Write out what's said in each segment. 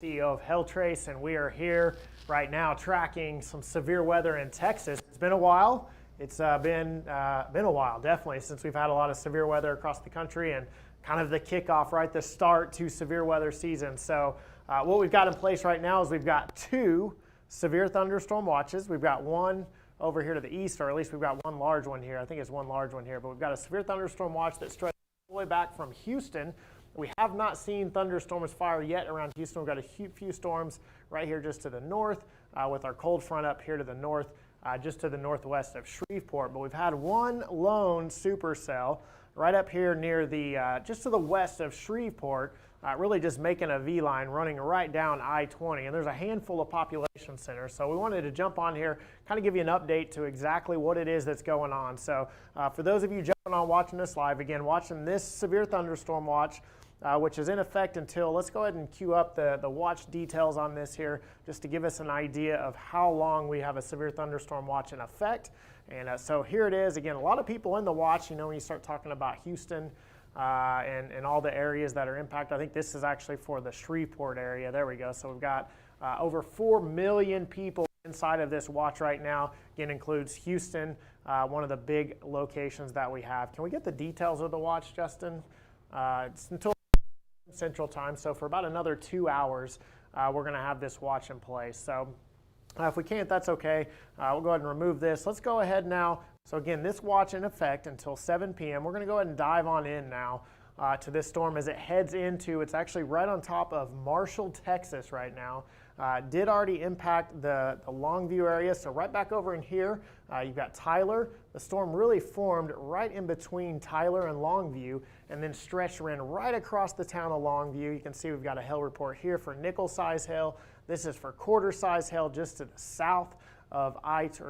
CEO of Helltrace, and we are here right now tracking some severe weather in Texas. It's been a while. It's been a while, definitely, since we've had a lot of severe weather across the country and kind of the kickoff, right, the start to severe weather season. So what we've got in place right now is we've got 2 severe thunderstorm watches. We've got one over here to the east, or at least we've got one large one here. I think it's one large one here, but we've got a severe thunderstorm watch that stretches all the way back from Houston. We have not seen thunderstorms fire yet around Houston. We've got a few storms right here just to the north, with our cold front up here to the north, just to the northwest of Shreveport. But we've had one lone supercell right up here near the, just to the west of Shreveport, really just making a V-line running right down I-20. And there's a handful of population centers. So we wanted to jump on here, kind of give you an update to exactly what it is that's going on. So for those of you jumping on watching this live, again, watching this severe thunderstorm watch, which is in effect until, let's go ahead and queue up the watch details on this here, just to give us an idea of how long we have a severe thunderstorm watch in effect. And so here it is. Again, a lot of people in the watch, you know, when you start talking about Houston and all the areas that are impacted. I think this is actually for the Shreveport area. There we go. So we've got over 4 million people inside of this watch right now. Again, includes Houston, one of the big locations that we have. Can we get the details of the watch, Justin? It's until Central Time, so for about another 2 hours, we're going to have this watch in place. So if we can't, that's okay. We'll go ahead and remove this. Let's go ahead now. So again, this watch in effect until 7 p.m. We're going to go ahead and dive on in now to this storm as it heads into, it's actually right on top of Marshall, Texas right now. Did already impact the Longview area, so right back over in here, you've got Tyler. The storm really formed right in between Tyler and Longview and then stretched, ran right across the town of Longview. You can see we've got a hail report here for nickel-size hail. This is for quarter-size hail just to the south of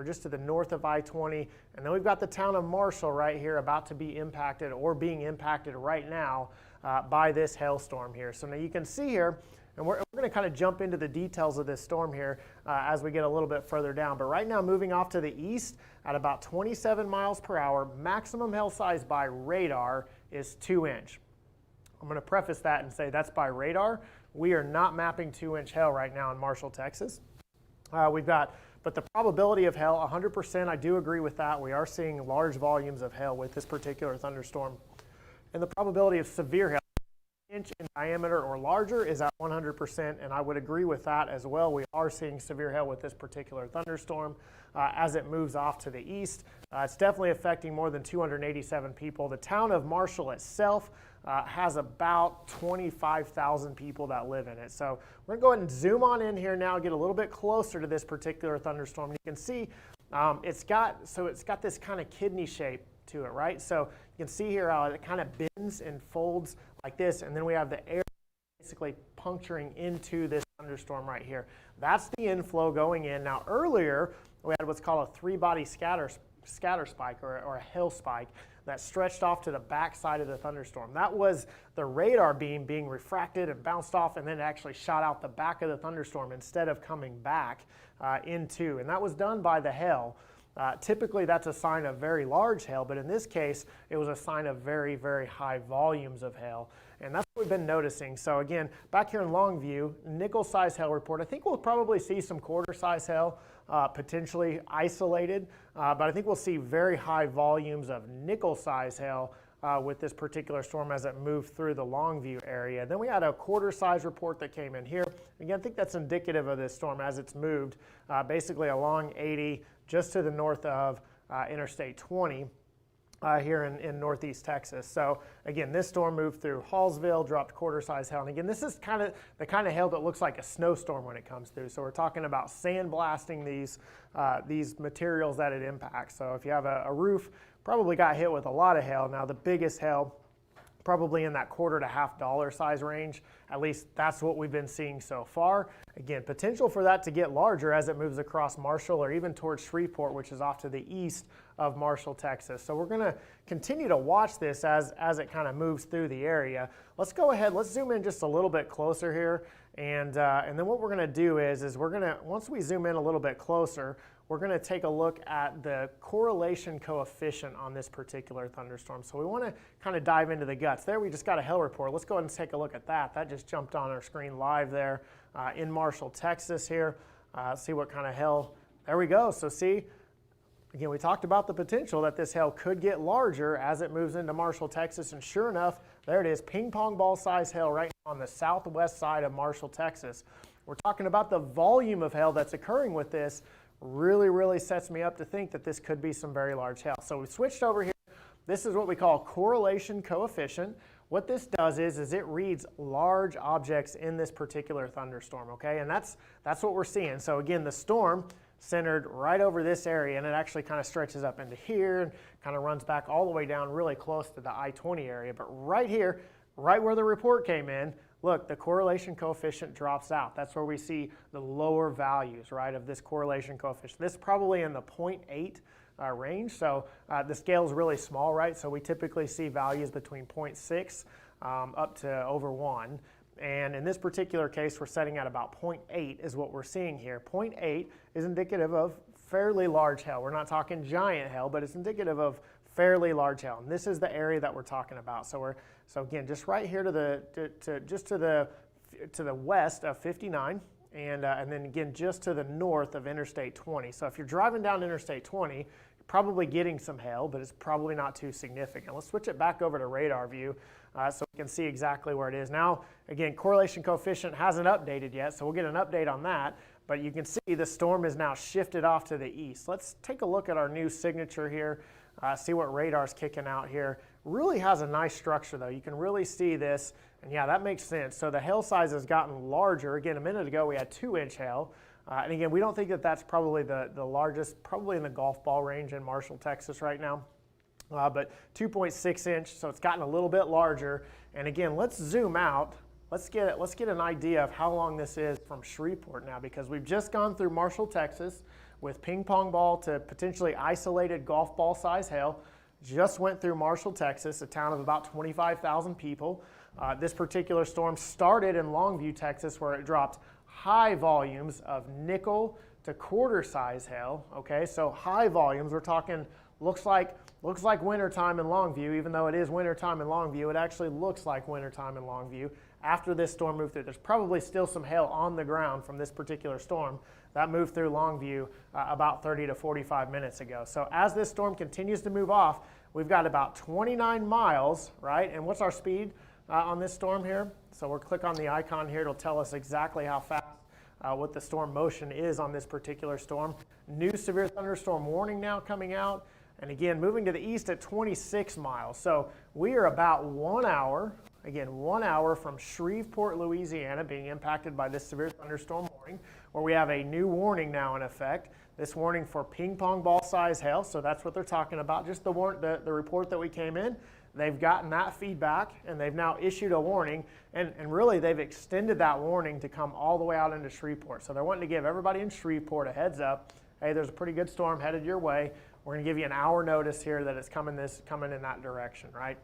just to the north of I-20. And then we've got the town of Marshall right here about to be impacted or being impacted right now by this hailstorm here. So now you can see here, and we're going to kind of jump into the details of this storm here as we get a little bit further down. But right now, moving off to the east at about 27 miles per hour, maximum hail size by radar is 2 inch. I'm going to preface that and say that's by radar. We are not mapping 2-inch hail right now in Marshall, Texas. But the probability of hail, 100%, I do agree with that. We are seeing large volumes of hail with this particular thunderstorm. And the probability of severe hail, inch in diameter or larger, is at 100%, and I would agree with that as well. We are seeing severe hail with this particular thunderstorm as it moves off to the east. It's definitely affecting more than 287 people. The town of Marshall itself has about 25,000 people that live in it. So we're going to go ahead and zoom on in here now, get a little bit closer to this particular thunderstorm. You can see it's got this kind of kidney shape to it, right? So you can see here how it kind of bends and folds like this, and then we have the air basically puncturing into this thunderstorm right here. That's the inflow going in. Now earlier we had what's called a 3-body scatter spike or a hail spike that stretched off to the back side of the thunderstorm. That was the radar beam being refracted and bounced off and then actually shot out the back of the thunderstorm instead of coming back into. And that was done by the hail. Typically that's a sign of very large hail, but in this case it was a sign of very, very high volumes of hail. And that's what we've been noticing. So again, back here in Longview, nickel-size hail report. I think we'll probably see some quarter-size hail potentially isolated, but I think we'll see very high volumes of nickel-size hail with this particular storm as it moved through the Longview area. Then we had a quarter-size report that came in here. Again, I think that's indicative of this storm as it's moved basically along 80 just to the north of Interstate 20. Here in northeast Texas. So again, this storm moved through Hallsville, dropped quarter-size hail. And again, this is kind of the kind of hail that looks like a snowstorm when it comes through. So we're talking about sandblasting these materials that it impacts. So if you have a roof, probably got hit with a lot of hail. Now the biggest hail, probably in that $quarter to $half size range. At least that's what we've been seeing so far. Again, potential for that to get larger as it moves across Marshall or even towards Shreveport, which is off to the east of Marshall, Texas. So we're going to continue to watch this as it kind of moves through the area. Let's go ahead, let's zoom in just a little bit closer here. And then what we're going to do is we're going to, once we zoom in a little bit closer, we're going to take a look at the correlation coefficient on this particular thunderstorm. So we want to kind of dive into the guts. There we just got a hail report. Let's go ahead and take a look at that. That just jumped on our screen live there. in Marshall, Texas here. See what kind of hail. There we go. So see, again, we talked about the potential that this hail could get larger as it moves into Marshall, Texas, and sure enough, there it is, ping pong ball size hail right on the southwest side of Marshall, Texas. We're talking about the volume of hail that's occurring with this. Really sets me up to think that this could be some very large hail. So we switched over here. This is what we call correlation coefficient. What this does is it reads large objects in this particular thunderstorm, okay? And that's what we're seeing. So again, the storm centered right over this area, and it actually kind of stretches up into here and kind of runs back all the way down really close to the I-20 area. But right here, right where the report came in, look, the correlation coefficient drops out. That's where we see the lower values, right, of this correlation coefficient. This is probably in the 0.8 range, so the scale is really small, right? So we typically see values between 0.6 up to over 1. And in this particular case, we're setting at about 0.8 is what we're seeing here. 0.8 is indicative of fairly large hail. We're not talking giant hail, but it's indicative of fairly large hail. And this is the area that we're talking about. So again, just right here to the west of 59, and then again just to the north of Interstate 20. So if you're driving down Interstate 20, you're probably getting some hail, but it's probably not too significant. Let's switch it back over to radar view so we can see exactly where it is. Now, again, correlation coefficient hasn't updated yet, so we'll get an update on that. But you can see the storm is now shifted off to the east. Let's take a look at our new signature here, see what radar's kicking out here. Really has a nice structure though. You can really see this, and yeah, that makes sense. So the hail size has gotten larger. Again, a minute ago we had 2-inch hail. And again, we don't think that that's probably the largest, probably in the golf ball range in Marshall, Texas right now. But 2.6 inch, so it's gotten a little bit larger. And again, let's zoom out. Let's get an idea of how long this is from Shreveport now, because we've just gone through Marshall, Texas with ping pong ball to potentially isolated golf ball size hail. Just went through Marshall, Texas, a town of about 25,000 people. This particular storm started in Longview, Texas, where it dropped high volumes of nickel to quarter size hail. Okay, so high volumes, we're talking, looks like wintertime in Longview. Even though it is wintertime in Longview, it actually looks like wintertime in Longview. After this storm moved through, there's probably still some hail on the ground from this particular storm that moved through Longview about 30 to 45 minutes ago. So as this storm continues to move off, we've got about 29 miles, right? And what's our speed on this storm here? So we'll click on the icon here. It'll tell us exactly how fast what the storm motion is on this particular storm. New severe thunderstorm warning now coming out. And again, moving to the east at 26 miles. So we are about 1 hour, again, 1 hour from Shreveport, Louisiana, being impacted by this severe thunderstorm warning, where we have a new warning now in effect. This warning for ping pong ball size hail, so that's what they're talking about. Just the report that we came in, they've gotten that feedback, and they've now issued a warning, and really they've extended that warning to come all the way out into Shreveport. So they're wanting to give everybody in Shreveport a heads up. Hey, there's a pretty good storm headed your way. We're going to give you an hour notice here that it's coming in that direction, right?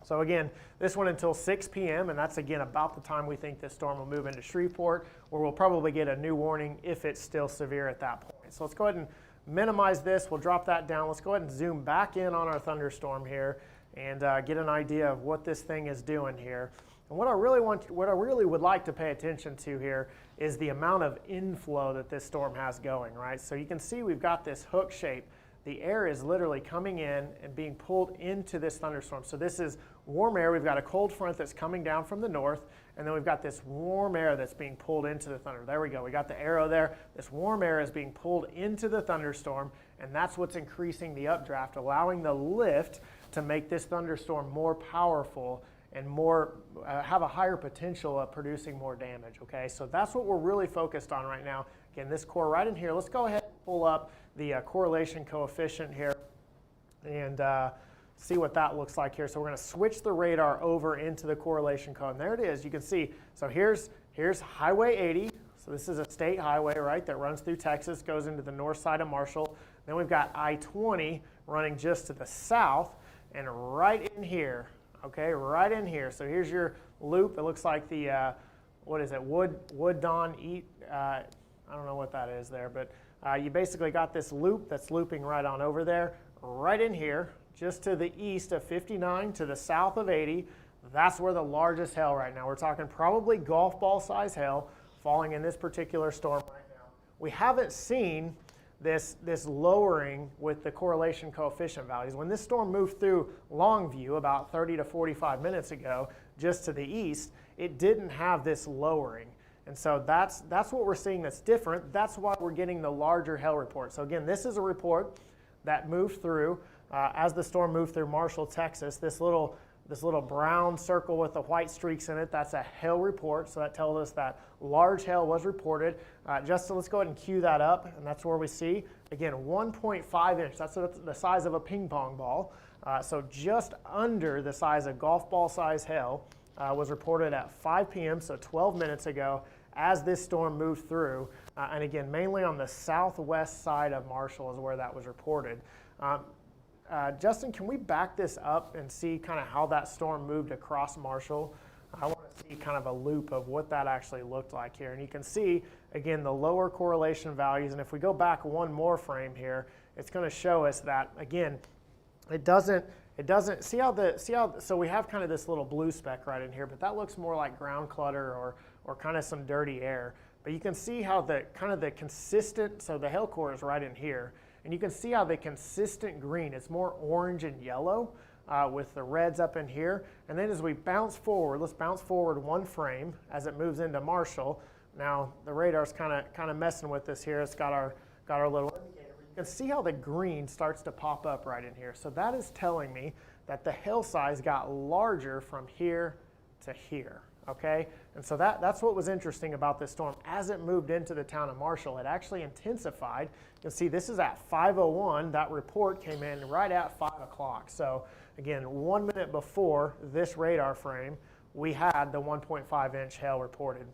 So again, this one until 6 p.m., and that's again about the time we think this storm will move into Shreveport, where we'll probably get a new warning if it's still severe at that point. So let's go ahead and minimize this. We'll drop that down. Let's go ahead and zoom back in on our thunderstorm here and get an idea of what this thing is doing here. And what I really would like to pay attention to here is the amount of inflow that this storm has going, right? So you can see we've got this hook shape. The air is literally coming in and being pulled into this thunderstorm. So this is warm air. We've got a cold front that's coming down from the north, and then we've got this warm air that's being pulled into the thunder. There we go. We got the arrow there. This warm air is being pulled into the thunderstorm, and that's what's increasing the updraft, allowing the lift to make this thunderstorm more powerful and more have a higher potential of producing more damage. Okay, so that's what we're really focused on right now. Again, this core right in here. Let's go ahead and pull up the correlation coefficient here and see what that looks like here. So we're going to switch the radar over into the correlation code, and there it is. You can see. So here's Highway 80. So this is a state highway, right, that runs through Texas, goes into the north side of Marshall. Then we've got I-20 running just to the south, and right in here. Okay, right in here. So here's your loop. It looks like the, what is it, Wood Dawn Eat, I don't know what that is there, but you basically got this loop that's looping right on over there, right in here, just to the east of 59, to the south of 80. That's where the largest hail right now. We're talking probably golf ball size hail falling in this particular storm right now. We haven't seen this lowering with the correlation coefficient values. When this storm moved through Longview about 30 to 45 minutes ago, just to the east, it didn't have this lowering. And so that's what we're seeing that's different. That's why we're getting the larger hail report. So again, this is a report that moved through as the storm moved through Marshall, Texas. This little brown circle with the white streaks in it, that's a hail report. So that tells us that large hail was reported. Justin, let's go ahead and cue that up, and that's where we see, again, 1.5 inch. That's the size of a ping pong ball. So just under the size of golf ball size hail was reported at 5 p.m., so 12 minutes ago, as this storm moved through. And again, mainly on the southwest side of Marshall is where that was reported. Justin, can we back this up and see kind of how that storm moved across Marshall? I want to see kind of a loop of what that actually looked like here. And you can see, again, the lower correlation values. And if we go back one more frame here, it's going to show us that, again, it doesn't, so we have kind of this little blue speck right in here, but that looks more like ground clutter or kind of some dirty air. But you can see how the consistent, so the hail core is right in here. And you can see how the consistent green, it's more orange and yellow with the reds up in here. And then as we bounce forward, let's bounce forward one frame as it moves into Marshall. Now the radar's kind of messing with this here. It's got our little indicator. You can see how the green starts to pop up right in here. So that is telling me that the hail size got larger from here to here. Okay, and so that's what was interesting about this storm. As it moved into the town of Marshall, it actually intensified. You'll see this is at 5:01. That report came in right at 5 o'clock. So again, 1 minute before this radar frame, we had the 1.5 inch hail reported.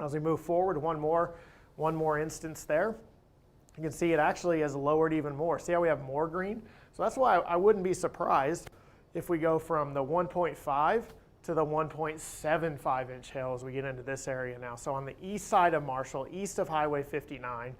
As we move forward, one more instance there. You can see it actually has lowered even more. See how we have more green? So that's why I wouldn't be surprised if we go from the 1.5 to the 1.75 inch hail as we get into this area now. So on the east side of Marshall, east of Highway 59,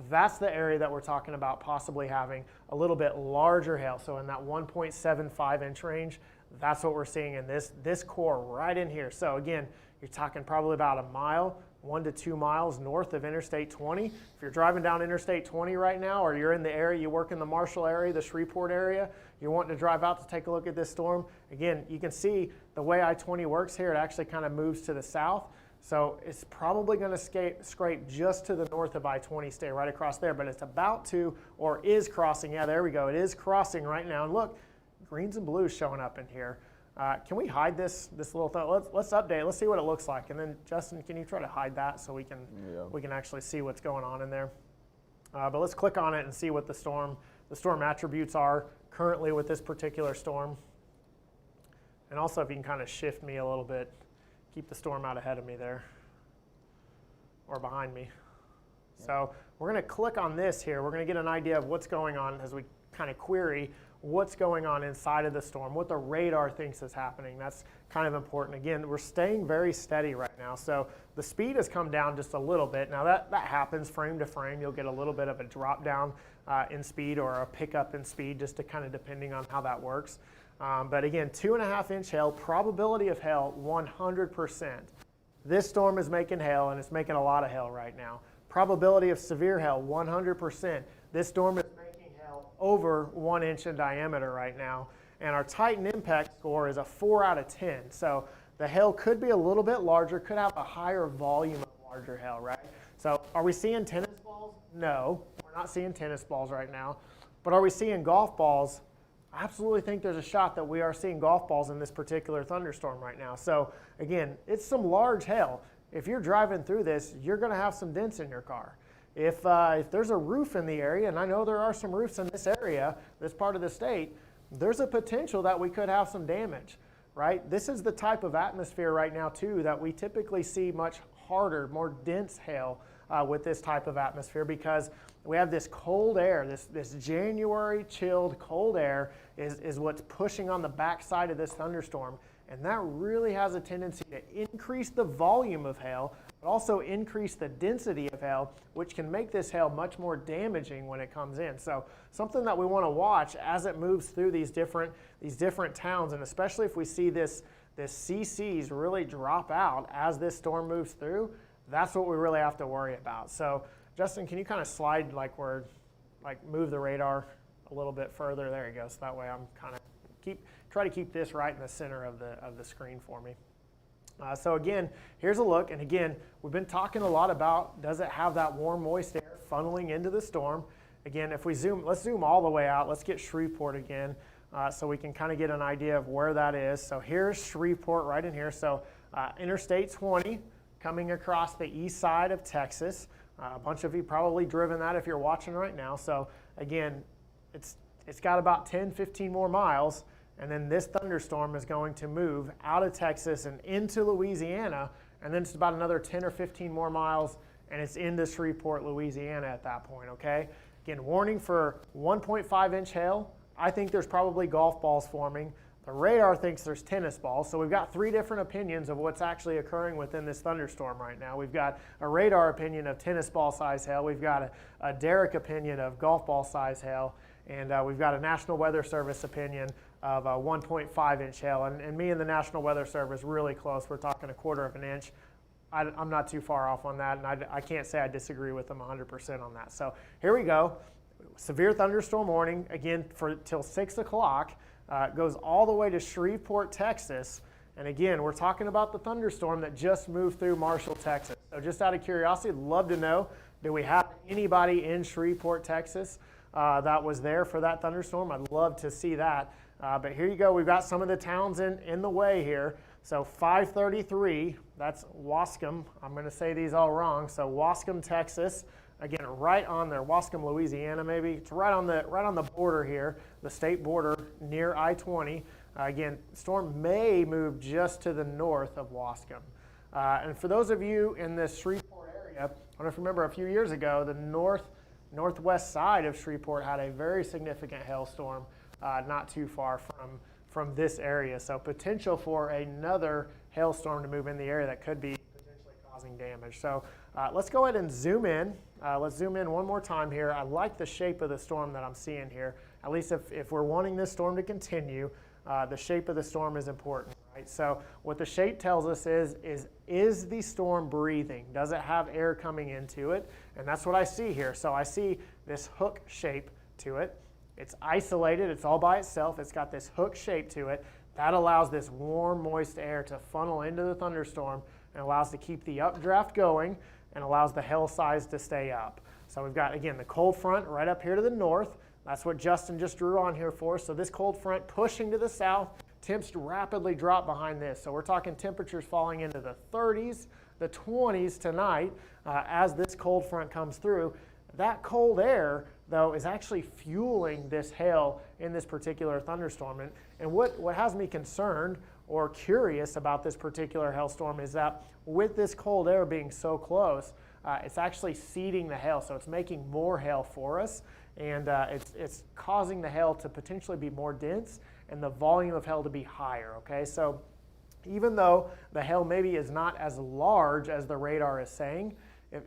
that's the area that we're talking about possibly having a little bit larger hail. So in that 1.75 inch range, that's what we're seeing in this core right in here. So again, you're talking probably about a mile, 1 to 2 miles north of Interstate 20. If you're driving down Interstate 20 right now, or you're in the area, you work in the Marshall area, the Shreveport area, you're wanting to drive out to take a look at this storm, again, you can see the way I-20 works here, it actually kind of moves to the south. So it's probably going to scrape just to the north of I-20, stay right across there, but it's about to, or is crossing, yeah, there we go, it is crossing right now. And look, greens and blues showing up in here. Can we hide this little thing? Let's update. Let's see what it looks like. And then Justin, can you try to hide that so we can actually see what's going on in there? But let's click on it and see what the storm attributes are currently with this particular storm. And also if you can kind of shift me a little bit, keep the storm out ahead of me there or behind me. Yeah. So we're going to click on this here. We're going to get an idea of what's going on as we kind of query what's going on inside of the storm, what the radar thinks is happening. That's kind of important. Again, we're staying very steady right now. So the speed has come down just a little bit. Now that happens frame to frame. You'll get a little bit of a drop down in speed or a pickup in speed, just to kind of depending on how that works. But again, 2.5 inch hail, probability of hail 100%. This storm is making hail, and it's making a lot of hail right now. Probability of severe hail 100%. This storm is making hail over 1 inch in diameter right now. And our Titan impact score is a 4 out of 10. So the hail could be a little bit larger, could have a higher volume of larger hail, right? So are we seeing tennis balls? No, we're not seeing tennis balls right now. But are we seeing golf balls? I absolutely think there's a shot that we are seeing golf balls in this particular thunderstorm right now. So again, it's some large hail. If you're driving through this, you're going to have some dents in your car. If there's a roof in the area, and I know there are some roofs in this area, this part of the state, there's a potential that we could have some damage, right? This is the type of atmosphere right now, too, that we typically see much harder, more dense hail with this type of atmosphere, because we have this cold air, this January chilled cold air is what's pushing on the backside of this thunderstorm. And that really has a tendency to increase the volume of hail, but also increase the density of hail, which can make this hail much more damaging when it comes in. So something that we want to watch as it moves through these different towns, and especially if we see this CCs really drop out as this storm moves through, That's what we really have to worry about. So Justin, can you kind of slide move the radar a little bit further? There you go. So that way I'm kind of try to keep this right in the center of the screen for me. So again, here's a look. And again, we've been talking a lot about, does it have that warm, moist air funneling into the storm? Again, if we let's zoom all the way out. Let's get Shreveport again so we can kind of get an idea of where that is. So here's Shreveport right in here. So Interstate 20 coming across the east side of Texas. A bunch of you probably driven that if you're watching right now. So again, it's got about 10, 15 more miles. And then this thunderstorm is going to move out of Texas and into Louisiana. And then it's about another 10 or 15 more miles, and it's into Shreveport, Louisiana at that point, okay? Again, warning for 1.5-inch hail. I think there's probably golf balls forming. The radar thinks there's tennis balls. So we've got 3 different opinions of what's actually occurring within this thunderstorm right now. We've got a radar opinion of tennis ball size hail. We've got a Derek opinion of golf ball size hail. And we've got a National Weather Service opinion of 1.5-inch hail. And me and the National Weather Service really close. We're talking 1/4 of an inch. I'm not too far off on that, and I can't say I disagree with them 100% on that. So here we go. Severe thunderstorm warning, again, till 6 o'clock. Goes all the way to Shreveport, Texas. And again, we're talking about the thunderstorm that just moved through Marshall, Texas. So just out of curiosity, I'd love to know, do we have anybody in Shreveport, Texas that was there for that thunderstorm? I'd love to see that. But here you go. We've got some of the towns in the way here. So 533, that's Waskom. I'm going to say these all wrong. So Waskom, Texas. Again, right on there. Waskom, Louisiana, maybe. It's right on the border here, the state border near I-20. Again, storm may move just to the north of Waskom. And for those of you in the Shreveport area, I don't know if you remember a few years ago, the northwest side of Shreveport had a very significant hailstorm not too far from this area. So potential for another hailstorm to move in the area that could be potentially causing damage. So let's go ahead and zoom in. Let's zoom in one more time here. I like the shape of the storm that I'm seeing here. At least if we're wanting this storm to continue, the shape of the storm is important, right? So what the shape tells us is the storm breathing? Does it have air coming into it? And that's what I see here. So I see this hook shape to it. It's isolated. It's all by itself. It's got this hook shape to it. That allows this warm, moist air to funnel into the thunderstorm and allows to keep the updraft going and allows the hail size to stay up. So we've got, again, the cold front right up here to the north. That's what Justin just drew on here for us. So this cold front pushing to the south, temps rapidly drop behind this. So we're talking temperatures falling into the 30s, the 20s tonight as this cold front comes through. That cold air, though, is actually fueling this hail in this particular thunderstorm. And what has me concerned or curious about this particular hailstorm is that with this cold air being so close, it's actually seeding the hail. So it's making more hail for us, and it's causing the hail to potentially be more dense and the volume of hail to be higher, okay? So even though the hail maybe is not as large as the radar is saying,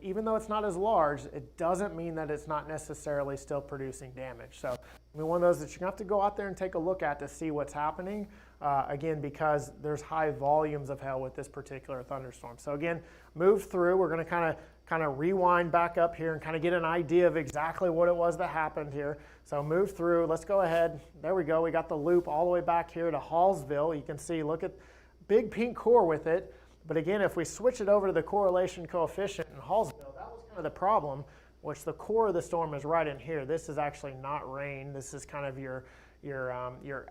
even though it's not as large, it doesn't mean that it's not necessarily still producing damage. So I mean, one of those that you're going to have to go out there and take a look at to see what's happening, again, because there's high volumes of hail with this particular thunderstorm. So again, move through. We're going to kind of rewind back up here and kind of get an idea of exactly what it was that happened here. So move through. Let's go ahead. There we go. We got the loop all the way back here to Hallsville. You can see, look at big pink core with it. But again, if we switch it over to the correlation coefficient in Hallsville, that was kind of the problem, which the core of the storm is right in here. This is actually not rain. This is kind of your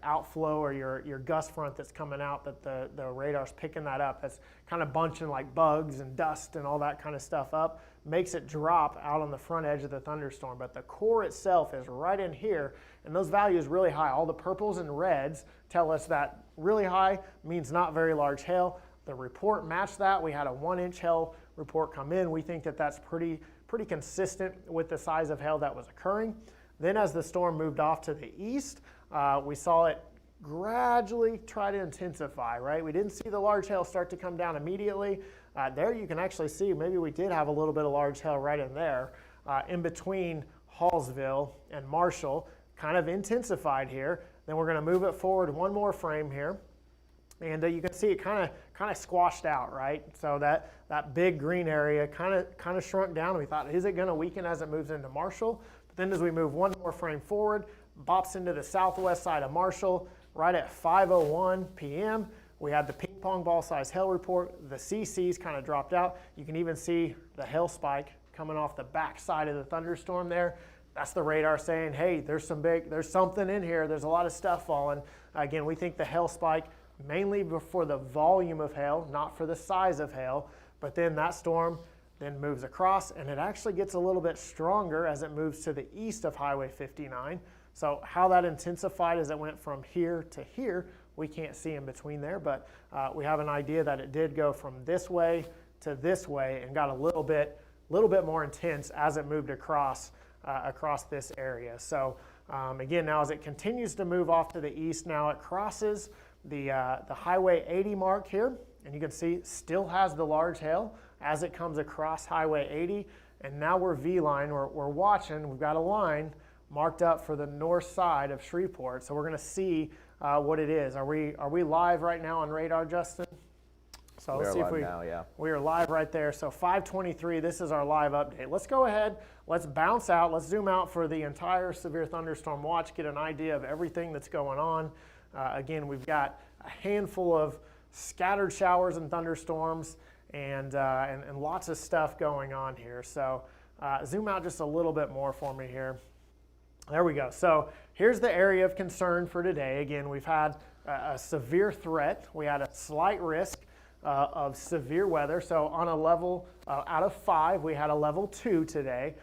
outflow or your gust front that's coming out that the radar's picking that up. That's kind of bunching like bugs and dust and all that kind of stuff up. Makes it drop out on the front edge of the thunderstorm. But the core itself is right in here, and those values really high. All the purples and reds tell us that really high means not very large hail. The report matched that. We had a 1-inch hail report come in. We think that that's pretty consistent with the size of hail that was occurring. Then as the storm moved off to the east, we saw it gradually try to intensify, right? We didn't see the large hail start to come down immediately. There you can actually see maybe we did have a little bit of large hail right in there in between Hallsville and Marshall, kind of intensified here. Then we're going to move it forward one more frame here. And you can see it kind of squashed out, right? So that big green area kind of shrunk down. And we thought, is it going to weaken as it moves into Marshall? But then as we move one more frame forward, bops into the southwest side of Marshall, right at 5:01 p.m. We had the ping pong ball size hail report. The CCs kind of dropped out. You can even see the hail spike coming off the back side of the thunderstorm there. That's the radar saying, hey, there's something in here. There's a lot of stuff falling. Again, we think the hail spike mainly for the volume of hail, not for the size of hail. But then that storm then moves across, and it actually gets a little bit stronger as it moves to the east of Highway 59. So how that intensified as it went from here to here, we can't see in between there, but we have an idea that it did go from this way to this way and got a little bit more intense as it moved across this area. So again, now as it continues to move off to the east, now it crosses the Highway 80 mark here, and you can see still has the large hail as it comes across Highway 80, and now we're V-line, we're watching, we've got a line marked up for the north side of Shreveport, so we're going to see what it is. Are we live right now on radar, Justin? So let's see if we are live right there. So 5:23, this is our live update. Let's go ahead, let's bounce out, let's zoom out for the entire severe thunderstorm watch, get an idea of everything that's going on. Again, we've got a handful of scattered showers and thunderstorms and lots of stuff going on here. So zoom out just a little bit more for me here. There we go. So here's the area of concern for today. Again, we've had a severe threat. We had a slight risk of severe weather. So on a level out of 5, we had a level 2 today.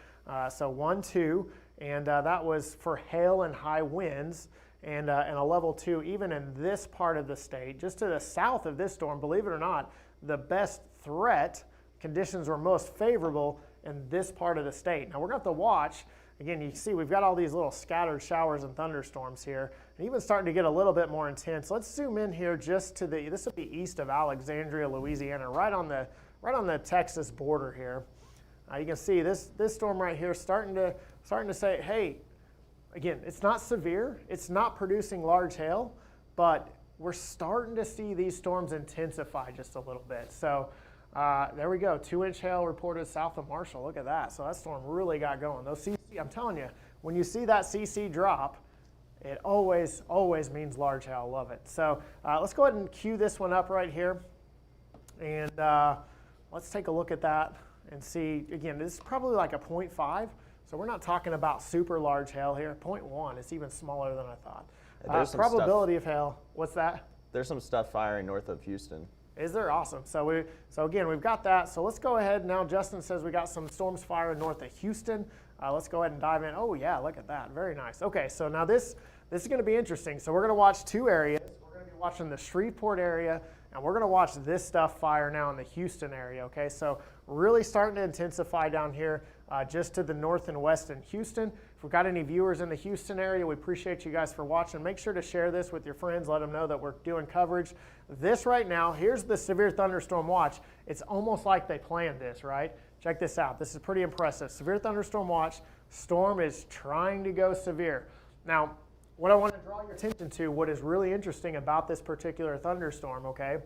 So 1, 2, and that was for hail and high winds. And a level 2 even in this part of the state, just to the south of this storm, believe it or not, the best threat conditions were most favorable in this part of the state. Now we're going to have to watch. Again, you see we've got all these little scattered showers and thunderstorms here, and even starting to get a little bit more intense. Let's zoom in here just to this will be east of Alexandria, Louisiana, right on the Texas border here. You can see this storm right here starting to say, hey, again, it's not severe, it's not producing large hail, but we're starting to see these storms intensify just a little bit. So there we go, 2-inch hail reported south of Marshall. Look at that. So that storm really got going. Those CC, I'm telling you, when you see that CC drop, it always means large hail. Love it. So let's go ahead and cue this one up right here. And let's take a look at that and see, again, this is probably like a 0.5. So we're not talking about super large hail here. 0.1, it's even smaller than I thought. Probability of hail, what's that? There's some stuff firing north of Houston. Is there? Awesome. So again, we've got that. So let's go ahead now. Justin says we got some storms firing north of Houston. Let's go ahead and dive in. Oh yeah, look at that. Very nice. Okay, so now this is going to be interesting. So we're going to watch 2 areas. We're going to be watching the Shreveport area, and we're going to watch this stuff fire now in the Houston area. Okay, so really starting to intensify down here just to the north and west in Houston. If we've got any viewers in the Houston area, we appreciate you guys for watching. Make sure to share this with your friends. Let them know that we're doing coverage. This right now, here's the severe thunderstorm watch. It's almost like they planned this, right? Check this out. This is pretty impressive. Severe thunderstorm watch. Storm is trying to go severe. Now, what I want to draw your attention to, what is really interesting about this particular thunderstorm, okay?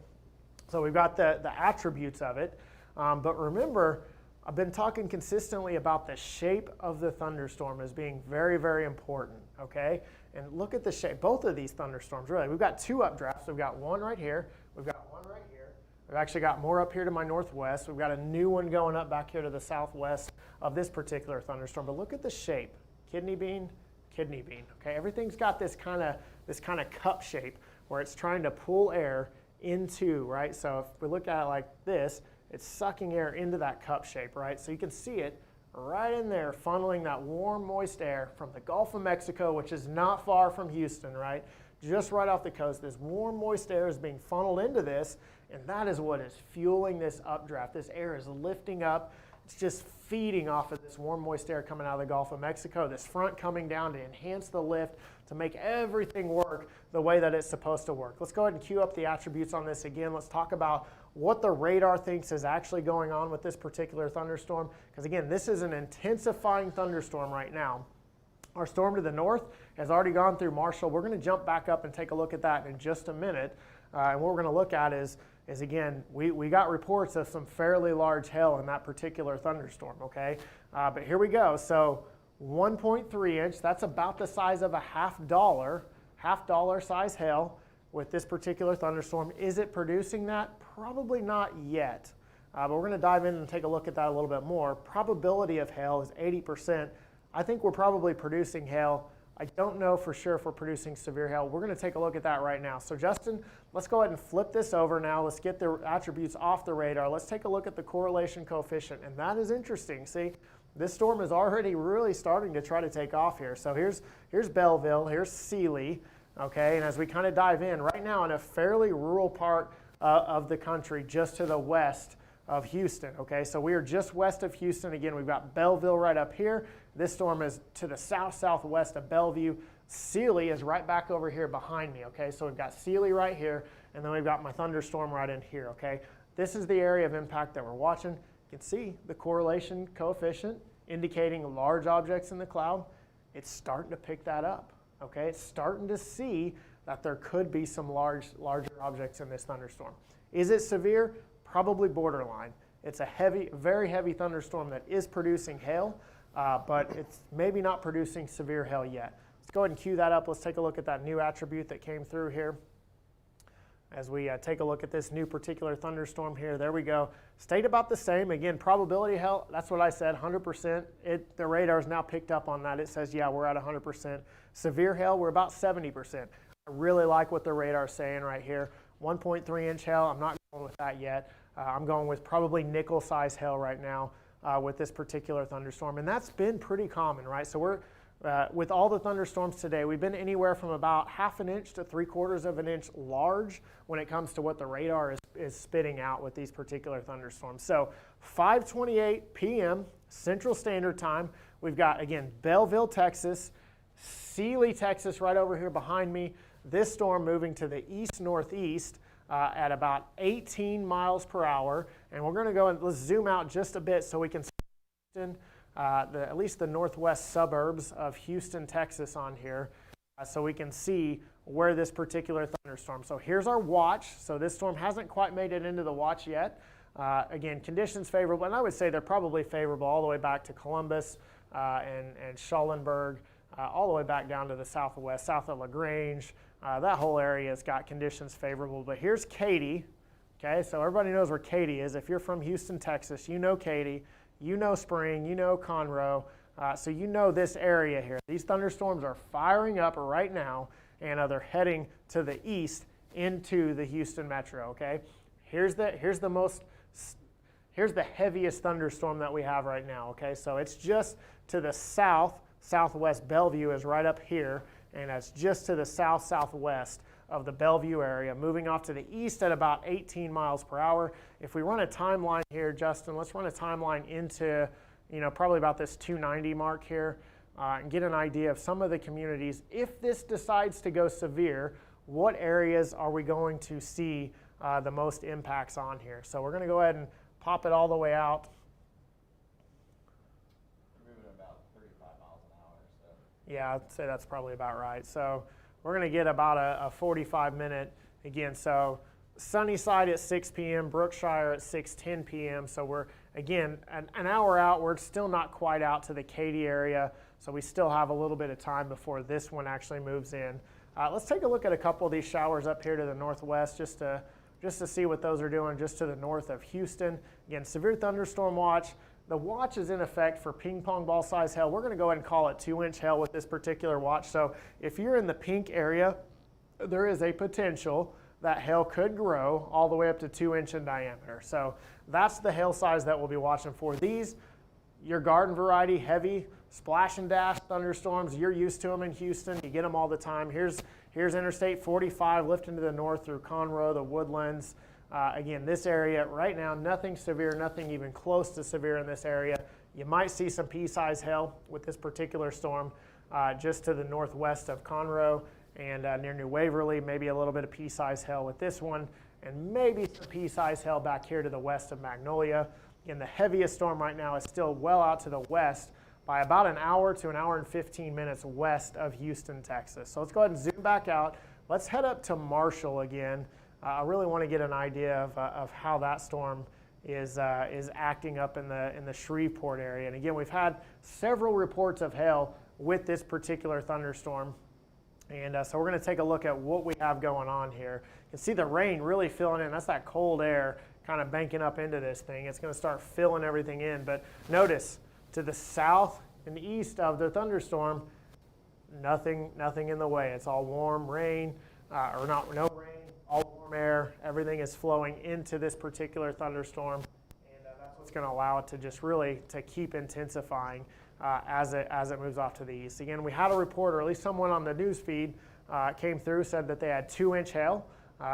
So we've got the attributes of it, but remember, I've been talking consistently about the shape of the thunderstorm as being very, very important, okay? And look at the shape, both of these thunderstorms, really. We've got 2 updrafts. We've got one right here. We've got one right here. We've actually got more up here to my northwest. We've got a new one going up back here to the southwest of this particular thunderstorm. But look at the shape, kidney bean, okay? Everything's got this kind of cup shape where it's trying to pull air into, right? So if we look at it like this, it's sucking air into that cup shape, right? So you can see it right in there, funneling that warm, moist air from the Gulf of Mexico, which is not far from Houston, right? Just right off the coast. This warm, moist air is being funneled into this, and that is what is fueling this updraft. This air is lifting up. It's just feeding off of this warm, moist air coming out of the Gulf of Mexico. This front coming down to enhance the lift, to make everything work the way that it's supposed to work. Let's go ahead and cue up the attributes on this again. Let's talk about what the radar thinks is actually going on with this particular thunderstorm. Because again, this is an intensifying thunderstorm right now. Our storm to the north has already gone through Marshall. We're going to jump back up and take a look at that in just a minute. And what we're going to look at is again, we got reports of some fairly large hail in that particular thunderstorm, okay? But here we go. So 1.3 inch, that's about the size of a half dollar size hail with this particular thunderstorm. Is it producing that? Probably not yet. But we're going to dive in and take a look at that a little bit more. Probability of hail is 80%. I think we're probably producing hail. I don't know for sure if we're producing severe hail. We're going to take a look at that right now. So Justin, let's go ahead and flip this over now. Let's get the attributes off the radar. Let's take a look at the correlation coefficient. And that is interesting. See, this storm is already really starting to try to take off here. So here's Belleville, here's Sealy, okay? And as we kind of dive in, right now in a fairly rural part of the country, just to the west of Houston, okay? So we are just west of Houston. Again, we've got Belleville right up here. This storm is to the south-southwest of Bellevue. Sealy is right back over here behind me, okay? So we've got Sealy right here, and then we've got my thunderstorm right in here, okay? This is the area of impact that we're watching. You can see the correlation coefficient indicating large objects in the cloud. It's starting to pick that up, okay? It's starting to see that there could be some larger objects in this thunderstorm. Is it severe? Probably borderline. It's a very heavy thunderstorm that is producing hail, but it's maybe not producing severe hail yet. Let's go ahead and cue that up. Let's take a look at that new attribute that came through here. As we take a look at this new particular thunderstorm here, there we go. Stayed about the same. Again, probability of hail, that's what I said, 100%. The radar's now picked up on that. It says, yeah, we're at 100%. Severe hail, we're about 70%. I really like what the radar's saying right here. 1.3 inch hail, I'm not going with that yet. I'm going with probably nickel size hail right now with this particular thunderstorm. And that's been pretty common, right? So we're, with all the thunderstorms today, we've been anywhere from about 1/2 inch to 3/4 of an inch large when it comes to what the radar is spitting out with these particular thunderstorms. So 5:28 p.m. Central Standard Time, we've got, again, Belleville, Texas, Sealy, Texas right over here behind me. This storm moving to the east-northeast at about 18 miles per hour. And we're going to go and let's zoom out just a bit so we can see at least the northwest suburbs of Houston, Texas on here, so we can see where this particular thunderstorm. So here's our watch. So this storm hasn't quite made it into the watch yet. Again, conditions favorable, and I would say they're probably favorable all the way back to Columbus and Schulenburg, all the way back down to the southwest, south of LaGrange. That whole area has got conditions favorable. But here's Katy. Okay, so everybody knows where Katy is. If you're from Houston, Texas, you know Katy. You know Spring, you know Conroe, so you know this area here. These thunderstorms are firing up right now, and they're heading to the east into the Houston metro, okay? Here's the heaviest thunderstorm that we have right now, okay? So it's just to the southwest. Bellevue is right up here, and that's just to the southwest of the Bellevue area, moving off to the east at about 18 miles per hour. If we run a timeline here, Justin, let's run a timeline into, probably about this 290 mark here, and get an idea of some of the communities. If this decides to go severe, what areas are we going to see the most impacts on here? So we're going to go ahead and pop it all the way out. We're moving about 35 miles an hour. So. Yeah, I'd say that's probably about right. So we're going to get about a 45-minute, again, so Sunnyside at 6 p.m., Brookshire at 6:10 p.m. So we're, again, an hour out. We're still not quite out to the Katy area, so we still have a little bit of time before this one actually moves in. Let's take a look at a couple of these showers up here to the northwest just to see what those are doing just to the north of Houston. Again, severe thunderstorm watch. The watch is in effect for ping pong ball size hail. We're going to go ahead and call it 2-inch hail with this particular watch. So if you're in the pink area, there is a potential that hail could grow all the way up to 2 inch in diameter. So that's the hail size that we'll be watching for. These, your garden variety, heavy splash and dash thunderstorms, you're used to them in Houston. You get them all the time. Here's Interstate 45 lifting to the north through Conroe, the Woodlands. Again, this area right now, nothing severe, nothing even close to severe in this area. You might see some pea-size hail with this particular storm just to the northwest of Conroe and near New Waverly, maybe a little bit of pea-size hail with this one, and maybe some pea-size hail back here to the west of Magnolia. Again, the heaviest storm right now is still well out to the west by about an hour to an hour and 15 minutes west of Houston, Texas. So let's go ahead and zoom back out. Let's head up to Marshall again. I really want to get an idea of how that storm is acting up in the Shreveport area. And again, we've had several reports of hail with this particular thunderstorm. And so we're going to take a look at what we have going on here. You can see the rain really filling in. That's that cold air kind of banking up into this thing. It's going to start filling everything in. But notice, to the south and east of the thunderstorm, nothing in the way. It's all warm rain, no rain, all warm air. Everything is flowing into this particular thunderstorm. And that's what's going to allow it to just really to keep intensifying as it moves off to the east. Again, we had a report, or at least someone on the news feed came through, said that they had 2-inch hail.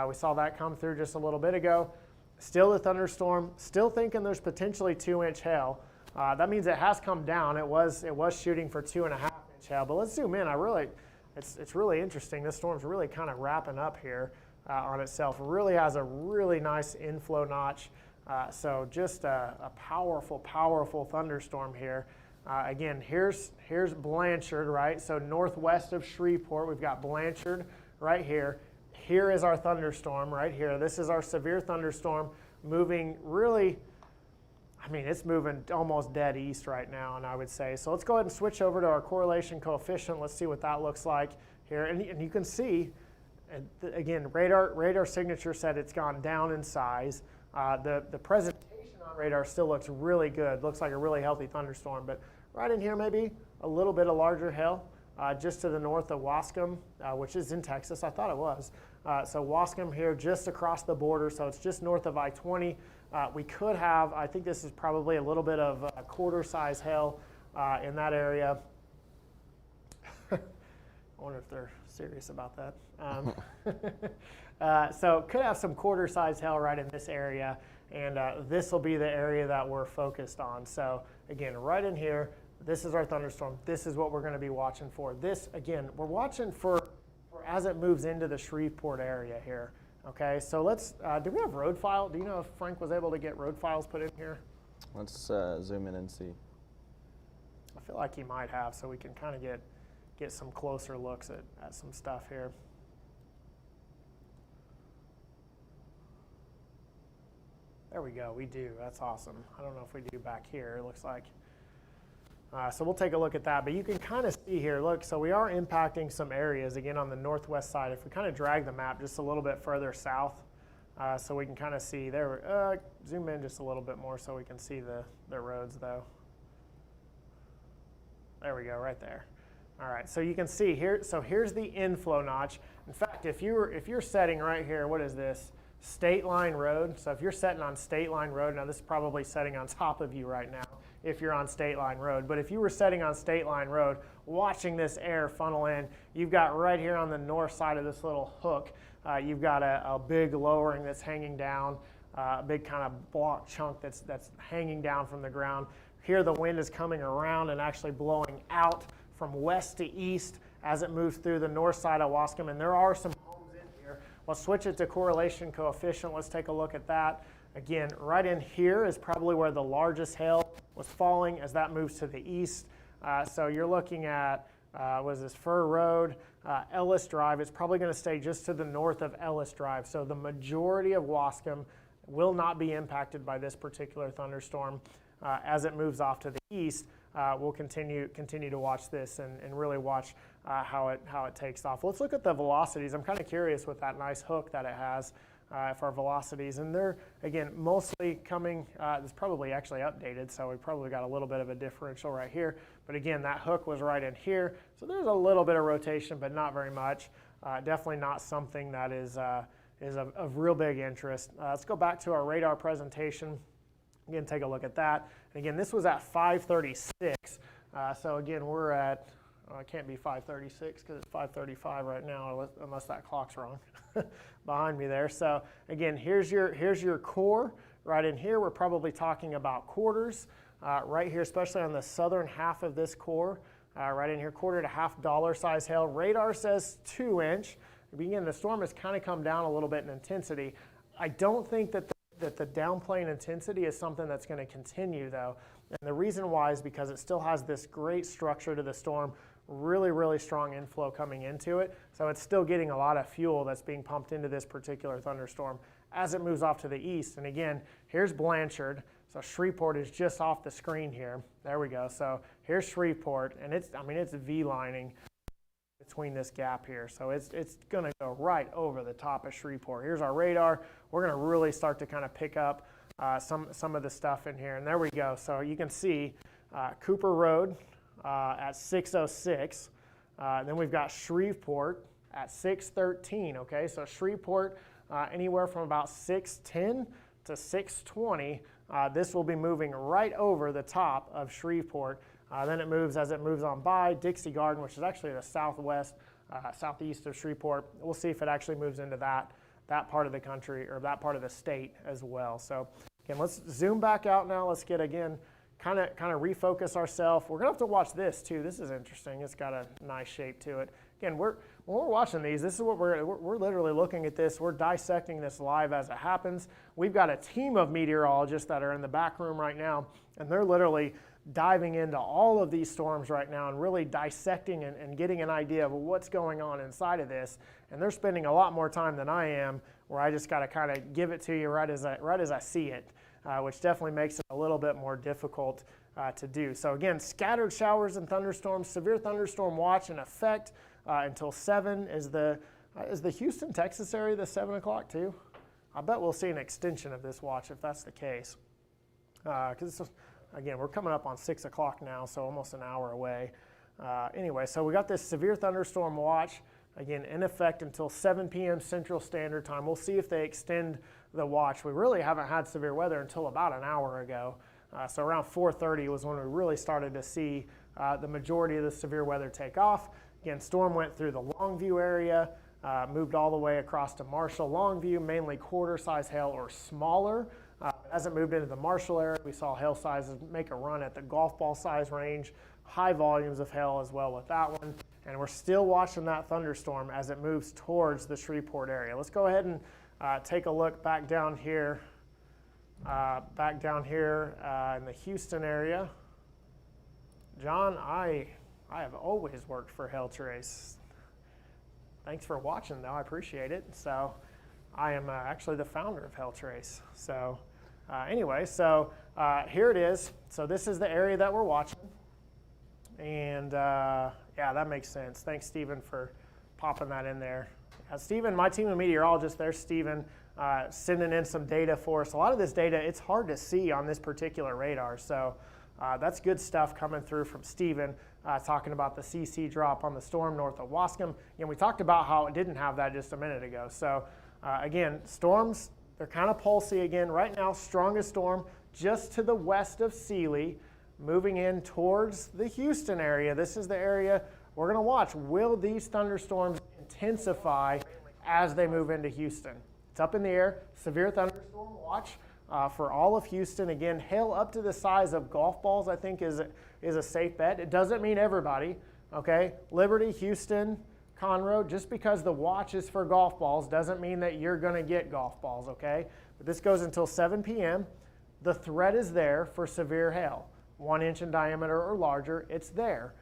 We saw that come through just a little bit ago. Still the thunderstorm, still thinking there's potentially 2-inch hail. That means it has come down. It was shooting for 2.5-inch hail. But let's zoom in. It's really interesting. This storm's really kind of wrapping up here on itself. It really has a really nice inflow notch. So just a powerful thunderstorm here. Again, here's Blanchard, right? So northwest of Shreveport, we've got Blanchard right here. Here is our thunderstorm right here. This is our severe thunderstorm moving really, it's moving almost dead east right now, and I would say. So let's go ahead and switch over to our correlation coefficient. Let's see what that looks like here. And you can see, again, radar signature said it's gone down in size. The presentation on radar still looks really good. Looks like a really healthy thunderstorm. But right in here, maybe a little bit of larger hail just to the north of Wascom, which is in Texas. I thought it was. So Wascom here just across the border. So it's just north of I-20. We could have, I think this is probably a little bit of a quarter-size hail in that area. I wonder if they're serious about that. So could have some quarter-size hail right in this area, and this will be the area that we're focused on. So again, right in here, this is our thunderstorm. This is what we're going to be watching for. This, again, we're watching for as it moves into the Shreveport area here. Okay, so let's, do we have road file? Do you know if Frank was able to get road files put in here? Let's zoom in and see. I feel like he might have, so we can kind of get some closer looks at some stuff here. There we go, we do. That's awesome. I don't know if we do back here, it looks like. So we'll take a look at that, but you can kind of see here, look, so we are impacting some areas, again, on the northwest side. If we kind of drag the map just a little bit further south, so we can kind of see there, zoom in just a little bit more so we can see the roads, though. There we go, right there. All right, so you can see here, so here's the inflow notch. In fact, if you're setting right here, what is this? State Line Road. So if you're setting on State Line Road, now this is probably setting on top of you right now if you're on State Line Road, but if you were setting on State Line Road, watching this air funnel in, you've got right here on the north side of this little hook, you've got a big lowering that's hanging down, a big kind of block chunk that's hanging down from the ground. Here the wind is coming around and actually blowing out from west to east as it moves through the north side of Wascom, and there are some homes in here. We'll switch it to correlation coefficient. Let's take a look at that. Again, right in here is probably where the largest hail was falling as that moves to the east. So you're looking at, was this Fur Road, Ellis Drive. It's probably going to stay just to the north of Ellis Drive. So the majority of Wascom will not be impacted by this particular thunderstorm. As it moves off to the east, we'll continue to watch this and really watch how it takes off. Let's look at the velocities. I'm kind of curious with that nice hook that it has for our velocities, and they're again mostly coming. It's probably actually updated, so we probably got a little bit of a differential right here. But again, that hook was right in here, so there's a little bit of rotation, but not very much. Definitely not something that is of real big interest. Let's go back to our radar presentation. Again, take a look at that. And again, this was at 536. So again, we're at, it can't be 536 because it's 535 right now, unless that clock's wrong behind me there. So again, here's your core. Right in here, we're probably talking about quarters. Right here, especially on the southern half of this core, right in here, quarter to half dollar size hail. Radar says 2-inch. Again, the storm has kind of come down a little bit in intensity. I don't think that the downplane intensity is something that's going to continue, though. And the reason why is because it still has this great structure to the storm really, really strong inflow coming into it. So it's still getting a lot of fuel that's being pumped into this particular thunderstorm as it moves off to the east. And again, here's Blanchard. So Shreveport is just off the screen here. There we go. So here's Shreveport, and it's V-lining between this gap here. So it's going to go right over the top of Shreveport. Here's our radar. We're going to really start to kind of pick up some of the stuff in here. And there we go. So you can see Cooper Road at 6:06. Then we've got Shreveport at 6:13. Okay, so Shreveport anywhere from about 6:10 to 6:20. This will be moving right over the top of Shreveport. Then it moves as it moves on by Dixie Garden, which is actually the southeast of Shreveport. We'll see if it actually moves into that part of the country or that part of the state as well. So again, let's zoom back out now. Let's get again, kind of refocus ourselves. We're gonna have to watch this too. This is interesting. It's got a nice shape to it. Again, when we're watching these, this is what we're literally looking at this. We're dissecting this live as it happens. We've got a team of meteorologists that are in the back room right now, and they're literally diving into all of these storms right now and really dissecting and getting an idea of what's going on inside of this. And they're spending a lot more time than I am, where I just got to kind of give it to you right as I see it, which definitely makes it a little bit more difficult to do. So again, scattered showers and thunderstorms, severe thunderstorm watch in effect until 7. Is the Houston, Texas area the 7 o'clock too? I bet we'll see an extension of this watch if that's the case. Because again, we're coming up on 6 o'clock now, so almost an hour away. Anyway, so we got this severe thunderstorm watch, again, in effect until 7 p.m. Central Standard Time. We'll see if they extend the watch. We really haven't had severe weather until about an hour ago. So around 4:30 was when we really started to see the majority of the severe weather take off. Again, storm went through the Longview area, moved all the way across to Marshall. Longview, mainly quarter-size hail or smaller. As it moved into the Marshall area, we saw hail sizes make a run at the golf ball size range, high volumes of hail as well with that one. And we're still watching that thunderstorm as it moves towards the Shreveport area. Let's go ahead and take a look back down here in the Houston area. John, I have always worked for Hail Trace. Thanks for watching, though. I appreciate it. So I am actually the founder of Hail Trace. So anyway, so here it is. So this is the area that we're watching. And yeah, that makes sense. Thanks, Stephen, for popping that in there. Stephen, my team of meteorologists, there's Stephen sending in some data for us. A lot of this data, it's hard to see on this particular radar. So that's good stuff coming through from Stephen, talking about the CC drop on the storm north of Wascom. And we talked about how it didn't have that just a minute ago. So again, storms, they're kind of pulsy again. Right now, strongest storm just to the west of Sealy, moving in towards the Houston area. This is the area we're going to watch. Will these thunderstorms intensify as they move into Houston? It's up in the air. Severe thunderstorm watch for all of Houston. Again, hail up to the size of golf balls, I think, is a safe bet. It doesn't mean everybody, okay? Liberty, Houston, Conroe, just because the watch is for golf balls doesn't mean that you're going to get golf balls, okay? But this goes until 7 p.m. The threat is there for severe hail. 1 inch in diameter or larger, it's there,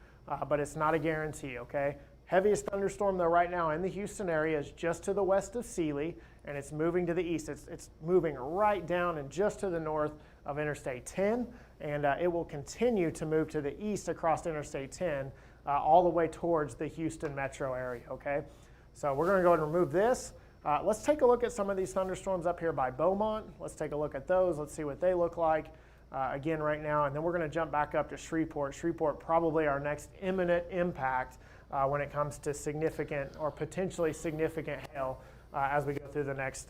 but it's not a guarantee, okay? Heaviest thunderstorm, though, right now in the Houston area is just to the west of Sealy, and it's moving to the east. It's moving right down and just to the north of Interstate 10, and it will continue to move to the east across Interstate 10 all the way towards the Houston metro area, okay? So we're going to go ahead and remove this. Let's take a look at some of these thunderstorms up here by Beaumont. Let's take a look at those. Let's see what they look like again right now, and then we're going to jump back up to Shreveport. Shreveport probably our next imminent impact when it comes to significant or potentially significant hail as we go through the next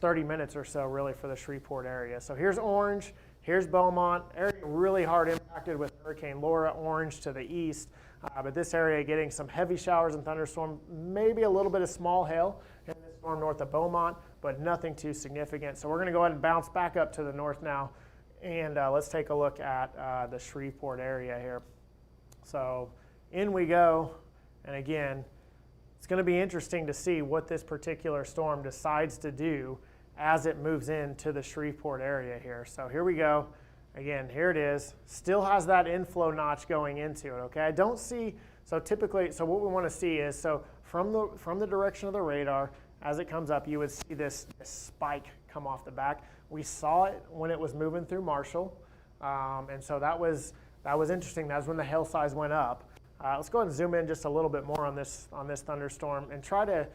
30 minutes or so, really, for the Shreveport area. So here's orange, here's Beaumont, area really hard impacted with Hurricane Laura, orange to the east, but this area getting some heavy showers and thunderstorm, maybe a little bit of small hail in the storm north of Beaumont, but nothing too significant. So we're going to go ahead and bounce back up to the north now, and let's take a look at the Shreveport area here. So in we go, and again, it's going to be interesting to see what this particular storm decides to do as it moves into the Shreveport area here. So here we go. Again, here it is. Still has that inflow notch going into it, okay? I don't see, so typically, so what we want to see is, so from the direction of the radar, as it comes up, you would see this spike come off the back. We saw it when it was moving through Marshall, and so that was interesting. That's when the hail size went up. Let's go ahead and zoom in just a little bit more on this thunderstorm and try to,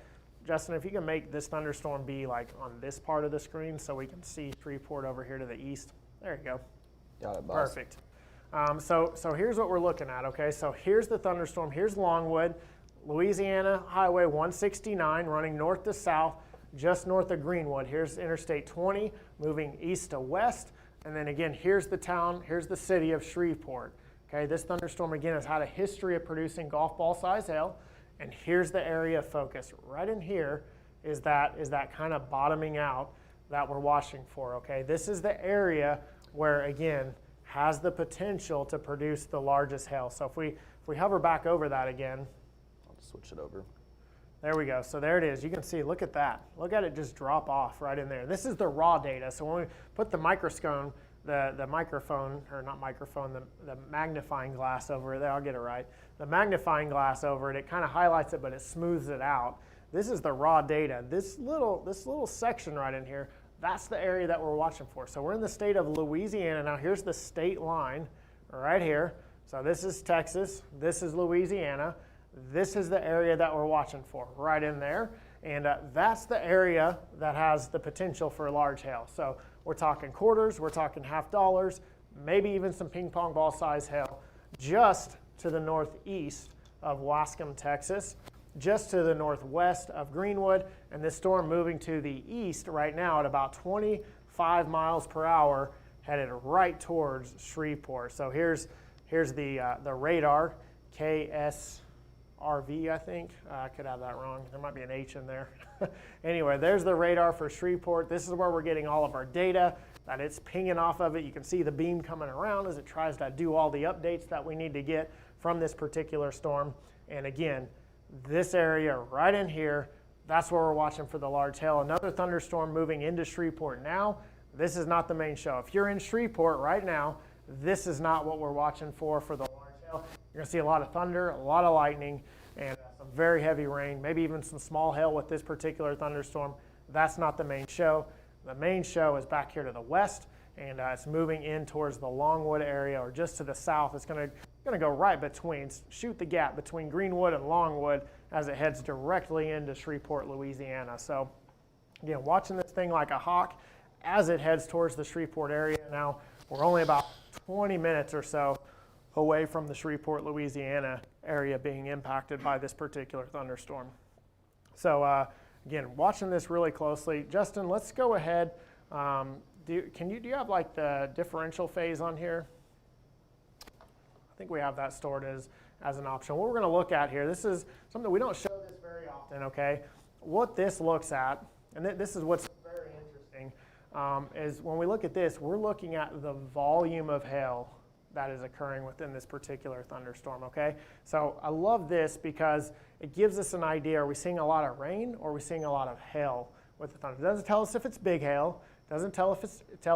Justin, if you can make this thunderstorm be like on this part of the screen so we can see Shreveport over here to the east. There you go. Got it, boss. Perfect. So here's what we're looking at, okay? So here's the thunderstorm. Here's Longwood, Louisiana Highway 169 running north to south, just north of Greenwood. Here's Interstate 20 moving east to west. And then again, here's the town, here's the city of Shreveport. Okay, this thunderstorm again has had a history of producing golf ball size hail. And here's the area of focus. Right in here is that kind of bottoming out that we're watching for, okay? This is the area where, again, has the potential to produce the largest hail. So if we hover back over that again. I'll just switch it over. There we go. So there it is. You can see, look at that. Look at it just drop off right in there. This is the raw data. So when we put the microscope, the microphone, or not microphone, the magnifying glass over it, I'll get it right. The magnifying glass over it, it kind of highlights it, but it smooths it out. This is the raw data. This little section right in here, that's the area that we're watching for. So we're in the state of Louisiana. Now here's the state line right here. So this is Texas. This is Louisiana. This is the area that we're watching for right in there. And that's the area that has the potential for large hail. So we're talking quarters, we're talking half dollars, maybe even some ping pong ball size hail just to the northeast of Wascom, Texas, just to the northwest of Greenwood, and this storm moving to the east right now at about 25 miles per hour, headed right towards Shreveport. So here's the radar, KSRV, I think. I could have that wrong. There might be an H in there. Anyway, there's the radar for Shreveport. This is where we're getting all of our data that it's pinging off of it. You can see the beam coming around as it tries to do all the updates that we need to get from this particular storm. And again, this area right in here, that's where we're watching for the large hail. Another thunderstorm moving into Shreveport now. This is not the main show. If you're in Shreveport right now, this is not what we're watching for the large hail. You're going to see a lot of thunder, a lot of lightning, and some very heavy rain, maybe even some small hail with this particular thunderstorm. That's not the main show. The main show is back here to the west, and it's moving in towards the Longwood area, or just to the south. It's going to go right between, shoot the gap between Greenwood and Longwood as it heads directly into Shreveport, Louisiana. So again, watching this thing like a hawk as it heads towards the Shreveport area. Now, we're only about 20 minutes or so away from the Shreveport, Louisiana area being impacted by this particular thunderstorm. So again, watching this really closely. Justin, let's go ahead. Do you have like the differential phase on here? I think we have that stored as an option. What we're going to look at here, this is something we don't show this very often, okay? What this looks at, and this is what's very interesting, is when we look at this, we're looking at the volume of hail that is occurring within this particular thunderstorm, okay? So I love this because it gives us an idea. Are we seeing a lot of rain or are we seeing a lot of hail with the thunder? It doesn't tell us if it's big hail. It doesn't tell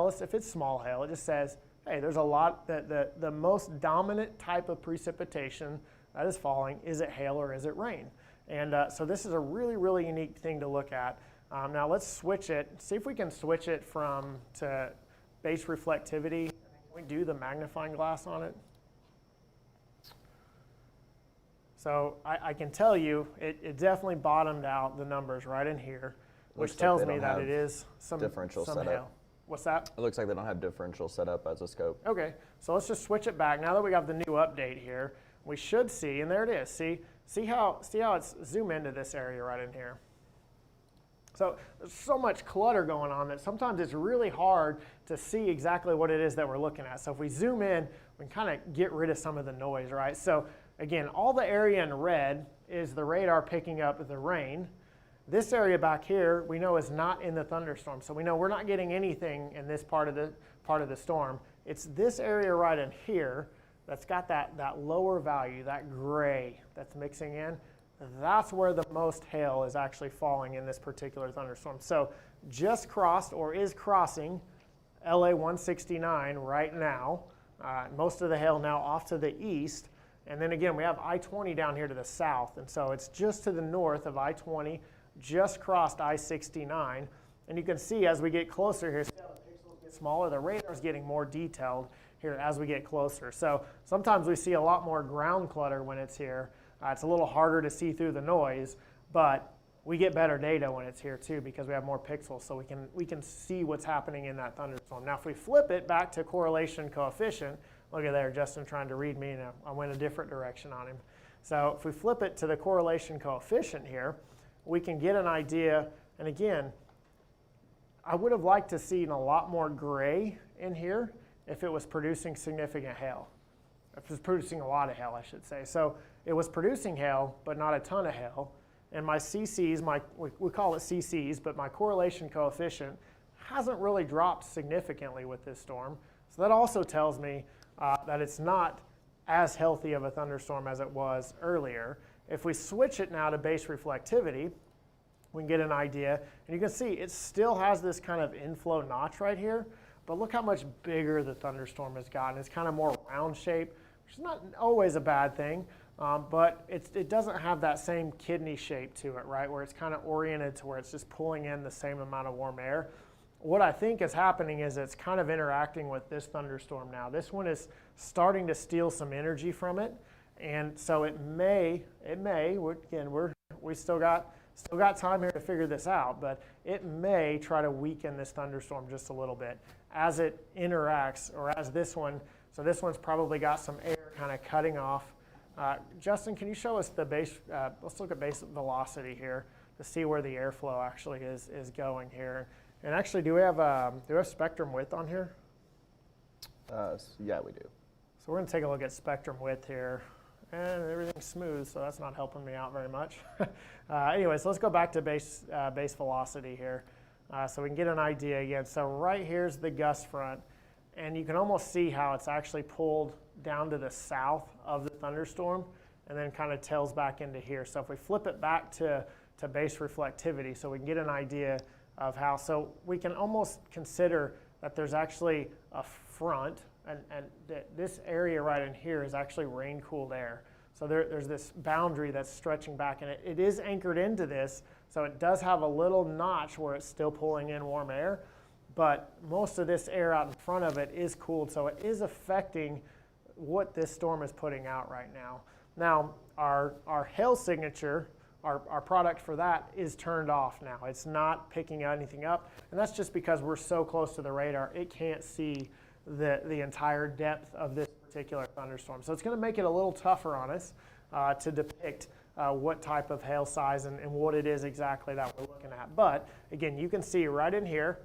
us if it's small hail. It just says, hey, there's a lot, the most dominant type of precipitation that is falling, is it hail or is it rain? And so this is a really, really unique thing to look at. Now let's switch it, see if we can switch it to base reflectivity. Can we do the magnifying glass on it? So I can tell you, it definitely bottomed out the numbers right in here, which tells me that it is some differential some setup. hail. What's that? It looks like they don't have differential set up as a scope. Okay, so let's just switch it back. Now that we have the new update here, we should see, and there it is. See how it's zoom into this area right in here. So there's so much clutter going on that sometimes it's really hard to see exactly what it is that we're looking at. So if we zoom in, we can kind of get rid of some of the noise, right? So again, all the area in red is the radar picking up the rain. This area back here, we know is not in the thunderstorm. So we know we're not getting anything in this part of the storm. It's this area right in here that's got that lower value, that gray that's mixing in. That's where the most hail is actually falling in this particular thunderstorm. So just crossed or is crossing LA 169 right now. Most of the hail now off to the east. And then again, we have I-20 down here to the south. And so it's just to the north of I-20, just crossed I-69. And you can see as we get closer here, see how the pixels get smaller? The radar's getting more detailed here as we get closer. So sometimes we see a lot more ground clutter when it's here. It's a little harder to see through the noise, but we get better data when it's here too because we have more pixels, so we can see what's happening in that thunderstorm. Now if we flip it back to correlation coefficient, look at there, Justin trying to read me, and I went a different direction on him. So if we flip it to the correlation coefficient here, we can get an idea, and again, I would have liked to see a lot more gray in here if it was producing significant hail. If it was producing a lot of hail, I should say. So it was producing hail, but not a ton of hail. And my CCs, we call it CCs, but my correlation coefficient hasn't really dropped significantly with this storm. So that also tells me that it's not as healthy of a thunderstorm as it was earlier. If we switch it now to base reflectivity, we can get an idea. And you can see it still has this kind of inflow notch right here, but look how much bigger the thunderstorm has gotten. It's kind of more round shape, which is not always a bad thing. But it doesn't have that same kidney shape to it, right, where it's kind of oriented to where it's just pulling in the same amount of warm air. What I think is happening is it's kind of interacting with this thunderstorm now. This one is starting to steal some energy from it, and so it may, we still got time here to figure this out, but it may try to weaken this thunderstorm just a little bit as it interacts, or as this one, so this one's probably got some air kind of cutting off. Justin, can you show us the base, let's look at base velocity here to see where the airflow actually is going here. And actually, do we have spectrum width on here? Yeah, we do. So we're going to take a look at spectrum width here. And everything's smooth, so that's not helping me out very much. Anyways, let's go back to base velocity here so we can get an idea again. So right here's the gust front, and you can almost see how it's actually pulled down to the south of the thunderstorm and then kind of tails back into here. So if we flip it back to base reflectivity, so we can get an idea of how, so we can almost consider that there's actually a front, and this area right in here is actually rain-cooled air. So there's this boundary that's stretching back, and it is anchored into this, so it does have a little notch where it's still pulling in warm air, but most of this air out in front of it is cooled, so it is affecting what this storm is putting out right now. Now, our hail signature, our product for that is turned off now. It's not picking anything up, and that's just because we're so close to the radar, it can't see the entire depth of this particular thunderstorm. So it's going to make it a little tougher on us to depict what type of hail size and what it is exactly that we're looking at. But again, you can see right in here,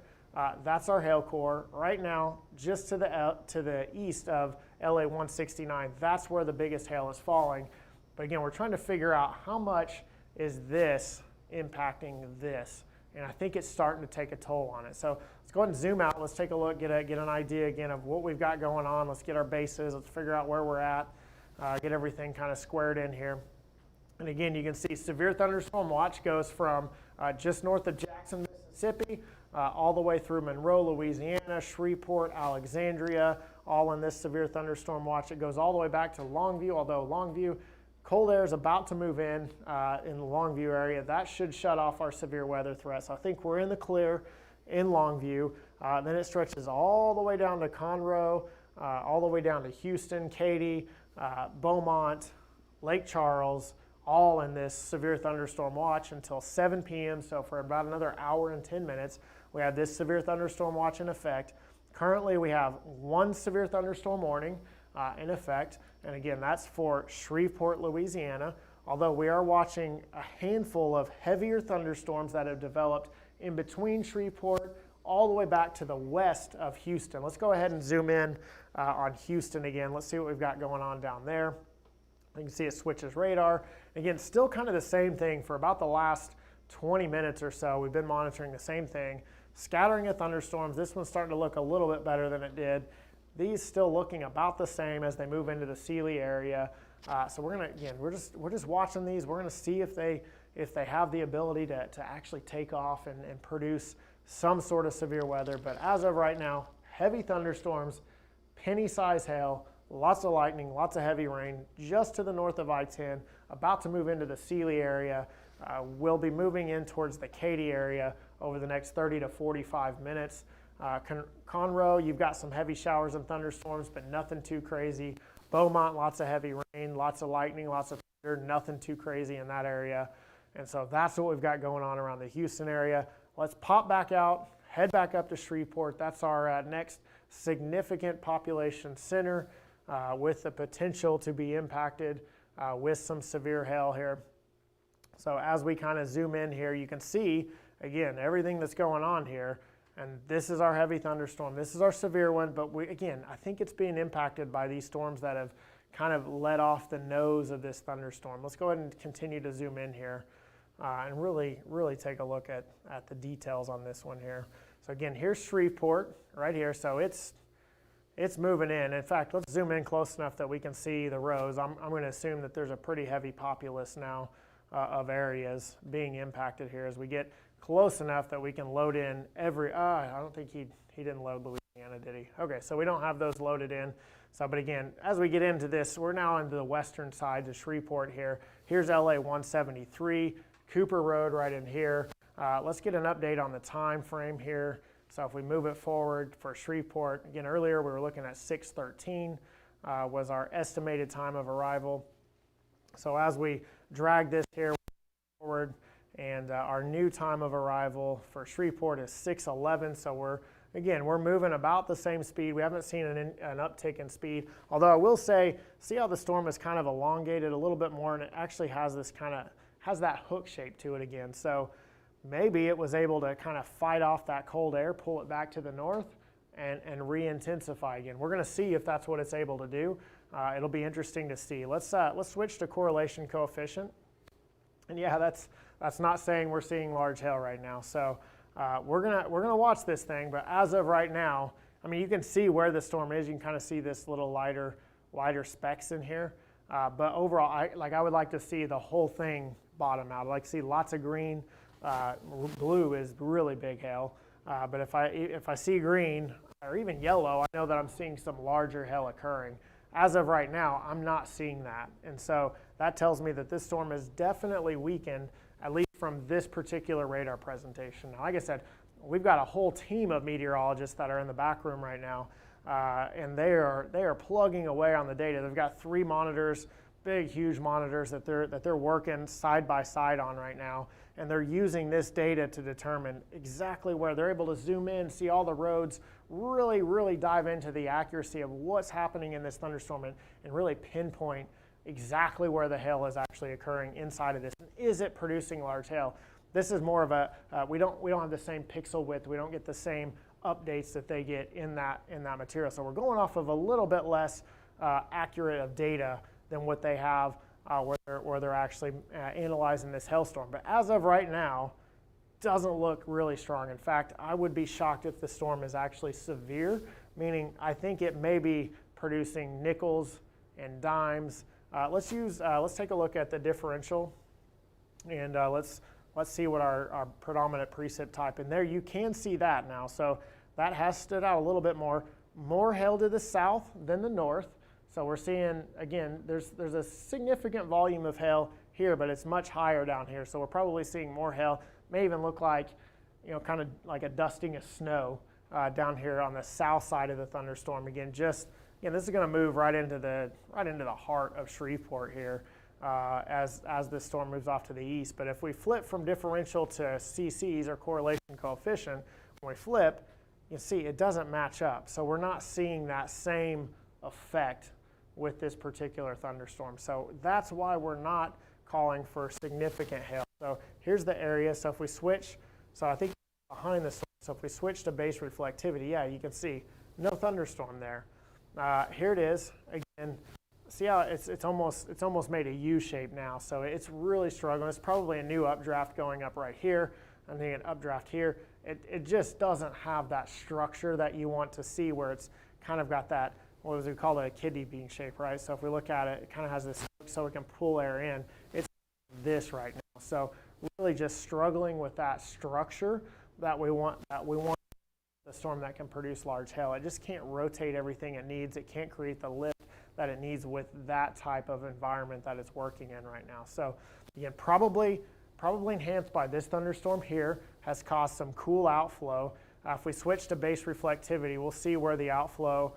that's our hail core. Right now, just to the east of LA 169, that's where the biggest hail is falling. But again, we're trying to figure out how much is this impacting this. And I think it's starting to take a toll on it. So let's go ahead and zoom out. Let's take a look, get an idea again of what we've got going on. Let's get our bases. Let's figure out where we're at, get everything kind of squared in here. And again, you can see severe thunderstorm watch goes from just north of Jackson, Mississippi, all the way through Monroe, Louisiana, Shreveport, Alexandria, all in this severe thunderstorm watch. It goes all the way back to Longview, although Longview, cold air is about to move in the Longview area. That should shut off our severe weather threat. So I think we're in the clear in Longview. Then it stretches all the way down to Conroe, all the way down to Houston, Katy, Beaumont, Lake Charles, all in this severe thunderstorm watch until 7 p.m. So for about another hour and 10 minutes, we have this severe thunderstorm watch in effect. Currently, we have one severe thunderstorm warning in effect. And again, that's for Shreveport, Louisiana, although we are watching a handful of heavier thunderstorms that have developed in between Shreveport all the way back to the west of Houston. Let's go ahead and zoom in on Houston again. Let's see what we've got going on down there. You can see it switches radar. Again, still kind of the same thing for about the last 20 minutes or so. We've been monitoring the same thing. Scattering of thunderstorms. This one's starting to look a little bit better than it did. These still looking about the same as they move into the Sealy area. So we're gonna, again, we're just watching these. We're gonna see if they have the ability to actually take off and produce some sort of severe weather. But as of right now, heavy thunderstorms, penny-size hail, lots of lightning, lots of heavy rain just to the north of I-10, about to move into the Sealy area. We'll be moving in towards the Katy area over the next 30 to 45 minutes. Conroe, you've got some heavy showers and thunderstorms, but nothing too crazy. Beaumont, lots of heavy rain, lots of lightning, lots of thunder, nothing too crazy in that area. And so that's what we've got going on around the Houston area. Let's pop back out, head back up to Shreveport. That's our next significant population center with the potential to be impacted with some severe hail here. So as we kind of zoom in here, you can see, again, everything that's going on here. And this is our heavy thunderstorm. This is our severe one. But again, I think it's being impacted by these storms that have kind of let off the nose of this thunderstorm. Let's go ahead and continue to zoom in here and really take a look at the details on this one here. So again, here's Shreveport right here. So it's moving in. In fact, let's zoom in close enough that we can see the rows. I'm going to assume that there's a pretty heavy populace now of areas being impacted here as we get close enough that we can load in every, I don't think he didn't load Louisiana, did he? Okay, so we don't have those loaded in. So, but again, as we get into this, we're now into the western side to Shreveport here. Here's LA 173, Cooper Road right in here. Let's get an update on the time frame here. So if we move it forward for Shreveport, again, earlier we were looking at 6:13 was our estimated time of arrival. So as we drag this here forward, and our new time of arrival for Shreveport is 6:11. So we're moving about the same speed. We haven't seen an uptick in speed. Although I will say, see how the storm is kind of elongated a little bit more, and it actually has this has that hook shape to it again. So maybe it was able to kind of fight off that cold air, pull it back to the north, and re-intensify again. We're going to see if that's what it's able to do. It'll be interesting to see. Let's switch to correlation coefficient. And yeah, that's not saying we're seeing large hail right now. So we're gonna watch this thing. But as of right now, I mean, you can see where the storm is. You can kind of see this little lighter specks in here. But overall, I would like to see the whole thing bottom out. I'd like to see lots of green. Blue is really big hail. But if I see green or even yellow, I know that I'm seeing some larger hail occurring. As of right now, I'm not seeing that. And so that tells me that this storm is definitely weakened, at least from this particular radar presentation. Now, like I said, we've got a whole team of meteorologists that are in the back room right now, and they are plugging away on the data. They've got 3 monitors, big, huge monitors that they're working side by side on right now, and they're using this data to determine exactly where they're able to zoom in, see all the roads, really dive into the accuracy of what's happening in this thunderstorm and really pinpoint exactly where the hail is actually occurring inside of this. And is it producing large hail? This is more of a we don't have the same pixel width. We don't get the same updates that they get in that material. So we're going off of a little bit less accurate of data than what they have where they're actually analyzing this hailstorm. But as of right now, doesn't look really strong. In fact, I would be shocked if the storm is actually severe, meaning I think it may be producing nickels and dimes. Let's take a look at the differential, and let's see what our predominant precip type. And there you can see that now. So that has stood out a little bit more hail to the south than the north. So we're seeing, again, there's a significant volume of hail here, but it's much higher down here. So we're probably seeing more hail. May even look like, kind of like a dusting of snow down here on the south side of the thunderstorm. Again, this is going to move right into the heart of Shreveport here as this storm moves off to the east. But if we flip from differential to CCs, or correlation coefficient, when we flip, you see it doesn't match up. So we're not seeing that same effect with this particular thunderstorm. So that's why we're not calling for significant hail. So here's the area. So if we switch, so I think behind the storm, so if we switch to base reflectivity, yeah, you can see no thunderstorm there. Here it is again. See how it's almost made a U shape now. So it's really struggling. It's probably a new updraft going up right here. I think an updraft here. It just doesn't have that structure that you want to see, where it's kind of got that, what was we call it, a kidney bean shape, right? So if we look at it, it kind of has this hook so it can pull air in. It's this right now. So really just struggling with that structure that we want the storm that can produce large hail. It just can't rotate everything it needs. It can't create the lift that it needs with that type of environment that it's working in right now. So again, probably enhanced by this thunderstorm here, has caused some cool outflow. If we switch to base reflectivity, we'll see where the outflow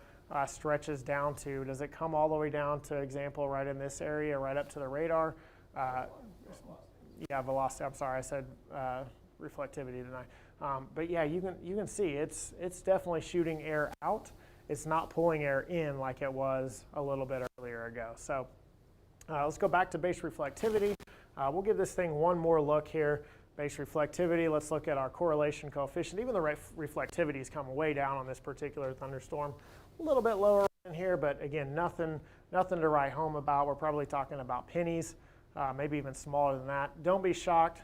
stretches down to. Does it come all the way down to, example, right in this area, right up to the radar? Yeah, velocity. I'm sorry, I said reflectivity tonight. But yeah, you can see it's definitely shooting air out. It's not pulling air in like it was a little bit earlier ago. So let's go back to base reflectivity. We'll give this thing one more look here. Base reflectivity, let's look at our correlation coefficient. Even the reflectivity has come way down on this particular thunderstorm. A little bit lower in here, but again, nothing to write home about. We're probably talking about pennies, maybe even smaller than that. Don't be shocked.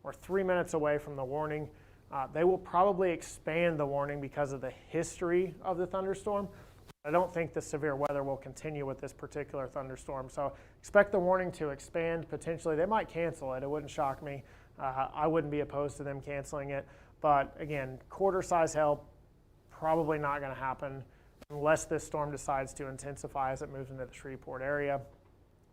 We're 3 minutes away from the warning. They will probably expand the warning because of the history of the thunderstorm. I don't think the severe weather will continue with this particular thunderstorm. So expect the warning to expand potentially. They might cancel it. It wouldn't shock me. I wouldn't be opposed to them canceling it. But again, quarter-size hail, probably not going to happen unless this storm decides to intensify as it moves into the Shreveport area.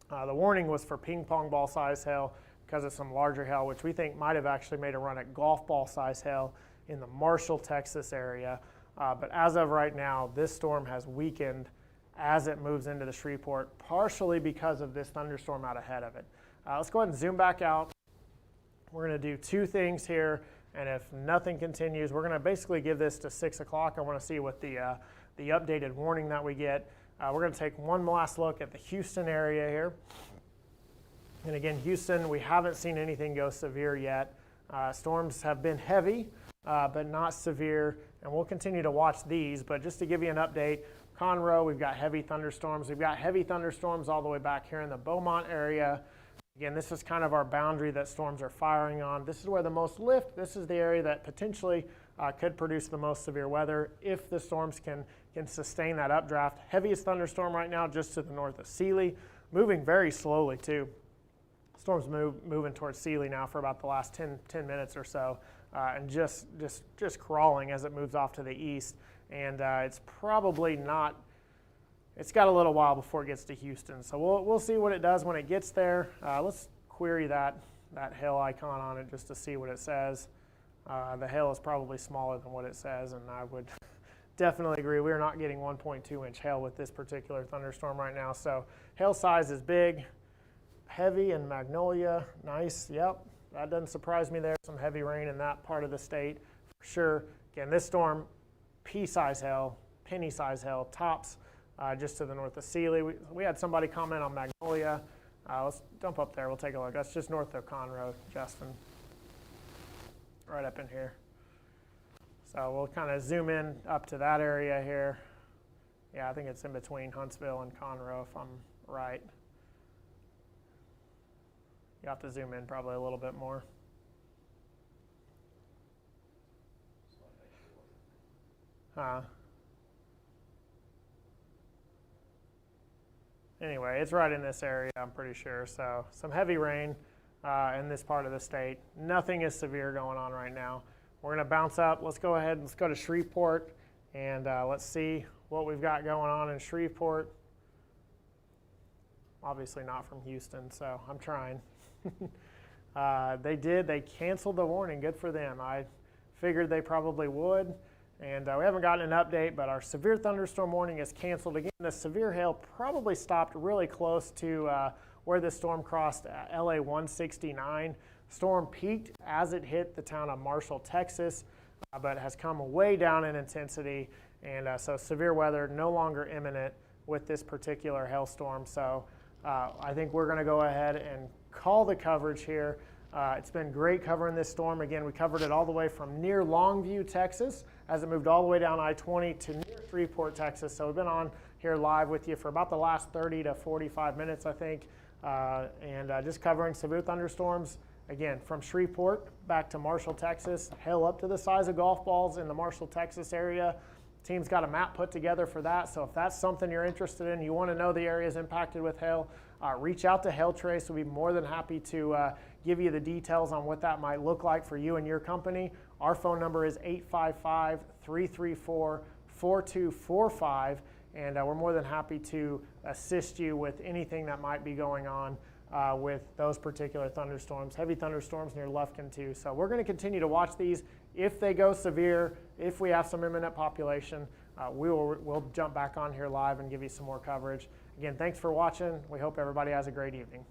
The warning was for ping pong ball size hail because of some larger hail, which we think might have actually made a run at golf ball size hail in the Marshall, Texas area. But as of right now, this storm has weakened as it moves into the Shreveport, partially because of this thunderstorm out ahead of it. Let's go ahead and zoom back out. We're going to do two things here, and if nothing continues, we're going to basically give this to 6 o'clock. I want to see what the updated warning that we get. We're going to take one last look at the Houston area here. And again, Houston, we haven't seen anything go severe yet. Storms have been heavy, but not severe, and we'll continue to watch these. But just to give you an update, Conroe, we've got heavy thunderstorms. We've got heavy thunderstorms all the way back here in the Beaumont area. Again, this is kind of our boundary that storms are firing on. This is where the most lift. This is the area that potentially could produce the most severe weather if the storms can sustain that updraft. Heaviest thunderstorm right now just to the north of Sealy, moving very slowly too. Storm's moving towards Sealy now for about the last 10 minutes or so, and just crawling as it moves off to the east. And it's probably not. It's got a little while before it gets to Houston, so we'll see what it does when it gets there. Let's query that hail icon on it just to see what it says. The hail is probably smaller than what it says, and I would definitely agree. We're not getting 1.2 inch hail with this particular thunderstorm right now, so hail size is big. Heavy in Magnolia, nice, yep, that doesn't surprise me there. Some heavy rain in that part of the state for sure. Again, this storm, pea-size hail, penny-size hail, tops just to the north of Sealy. We had somebody comment on Magnolia. Let's dump up there, we'll take a look. That's just north of Conroe, Justin, right up in here. So we'll kind of zoom in up to that area here. Yeah, I think it's in between Huntsville and Conroe if I'm right. You have to zoom in probably a little bit more. Anyway, it's right in this area, I'm pretty sure. So some heavy rain in this part of the state. Nothing is severe going on right now. We're going to bounce up. Let's go ahead and let's go to Shreveport, and let's see what we've got going on in Shreveport. Obviously not from Houston, so I'm trying. They canceled the warning. Good for them. I figured they probably would. And we haven't gotten an update, but our severe thunderstorm warning is canceled. Again, the severe hail probably stopped really close to where the storm crossed LA 169. Storm peaked as it hit the town of Marshall, Texas, but has come way down in intensity. And so severe weather no longer imminent with this particular hailstorm. So I think we're going to go ahead and call the coverage here. It's been great covering this storm. Again, we covered it all the way from near Longview, Texas, as it moved all the way down I-20 to near Shreveport, Texas. So we've been on here live with you for about the last 30 to 45 minutes, I think, and just covering severe thunderstorms. Again, from Shreveport back to Marshall, Texas, hail up to the size of golf balls in the Marshall, Texas area. Team's got a map put together for that, so if that's something you're interested in, you want to know the areas impacted with hail, reach out to Hail Trace. We'll be more than happy to give you the details on what that might look like for you and your company, Our phone number is 855-334-4245, and we're more than happy to assist you with anything that might be going on with those particular thunderstorms, heavy thunderstorms near Lufkin too. So we're going to continue to watch these. If they go severe, if we have some imminent population, we'll jump back on here live and give you some more coverage. Again, thanks for watching. We hope everybody has a great evening.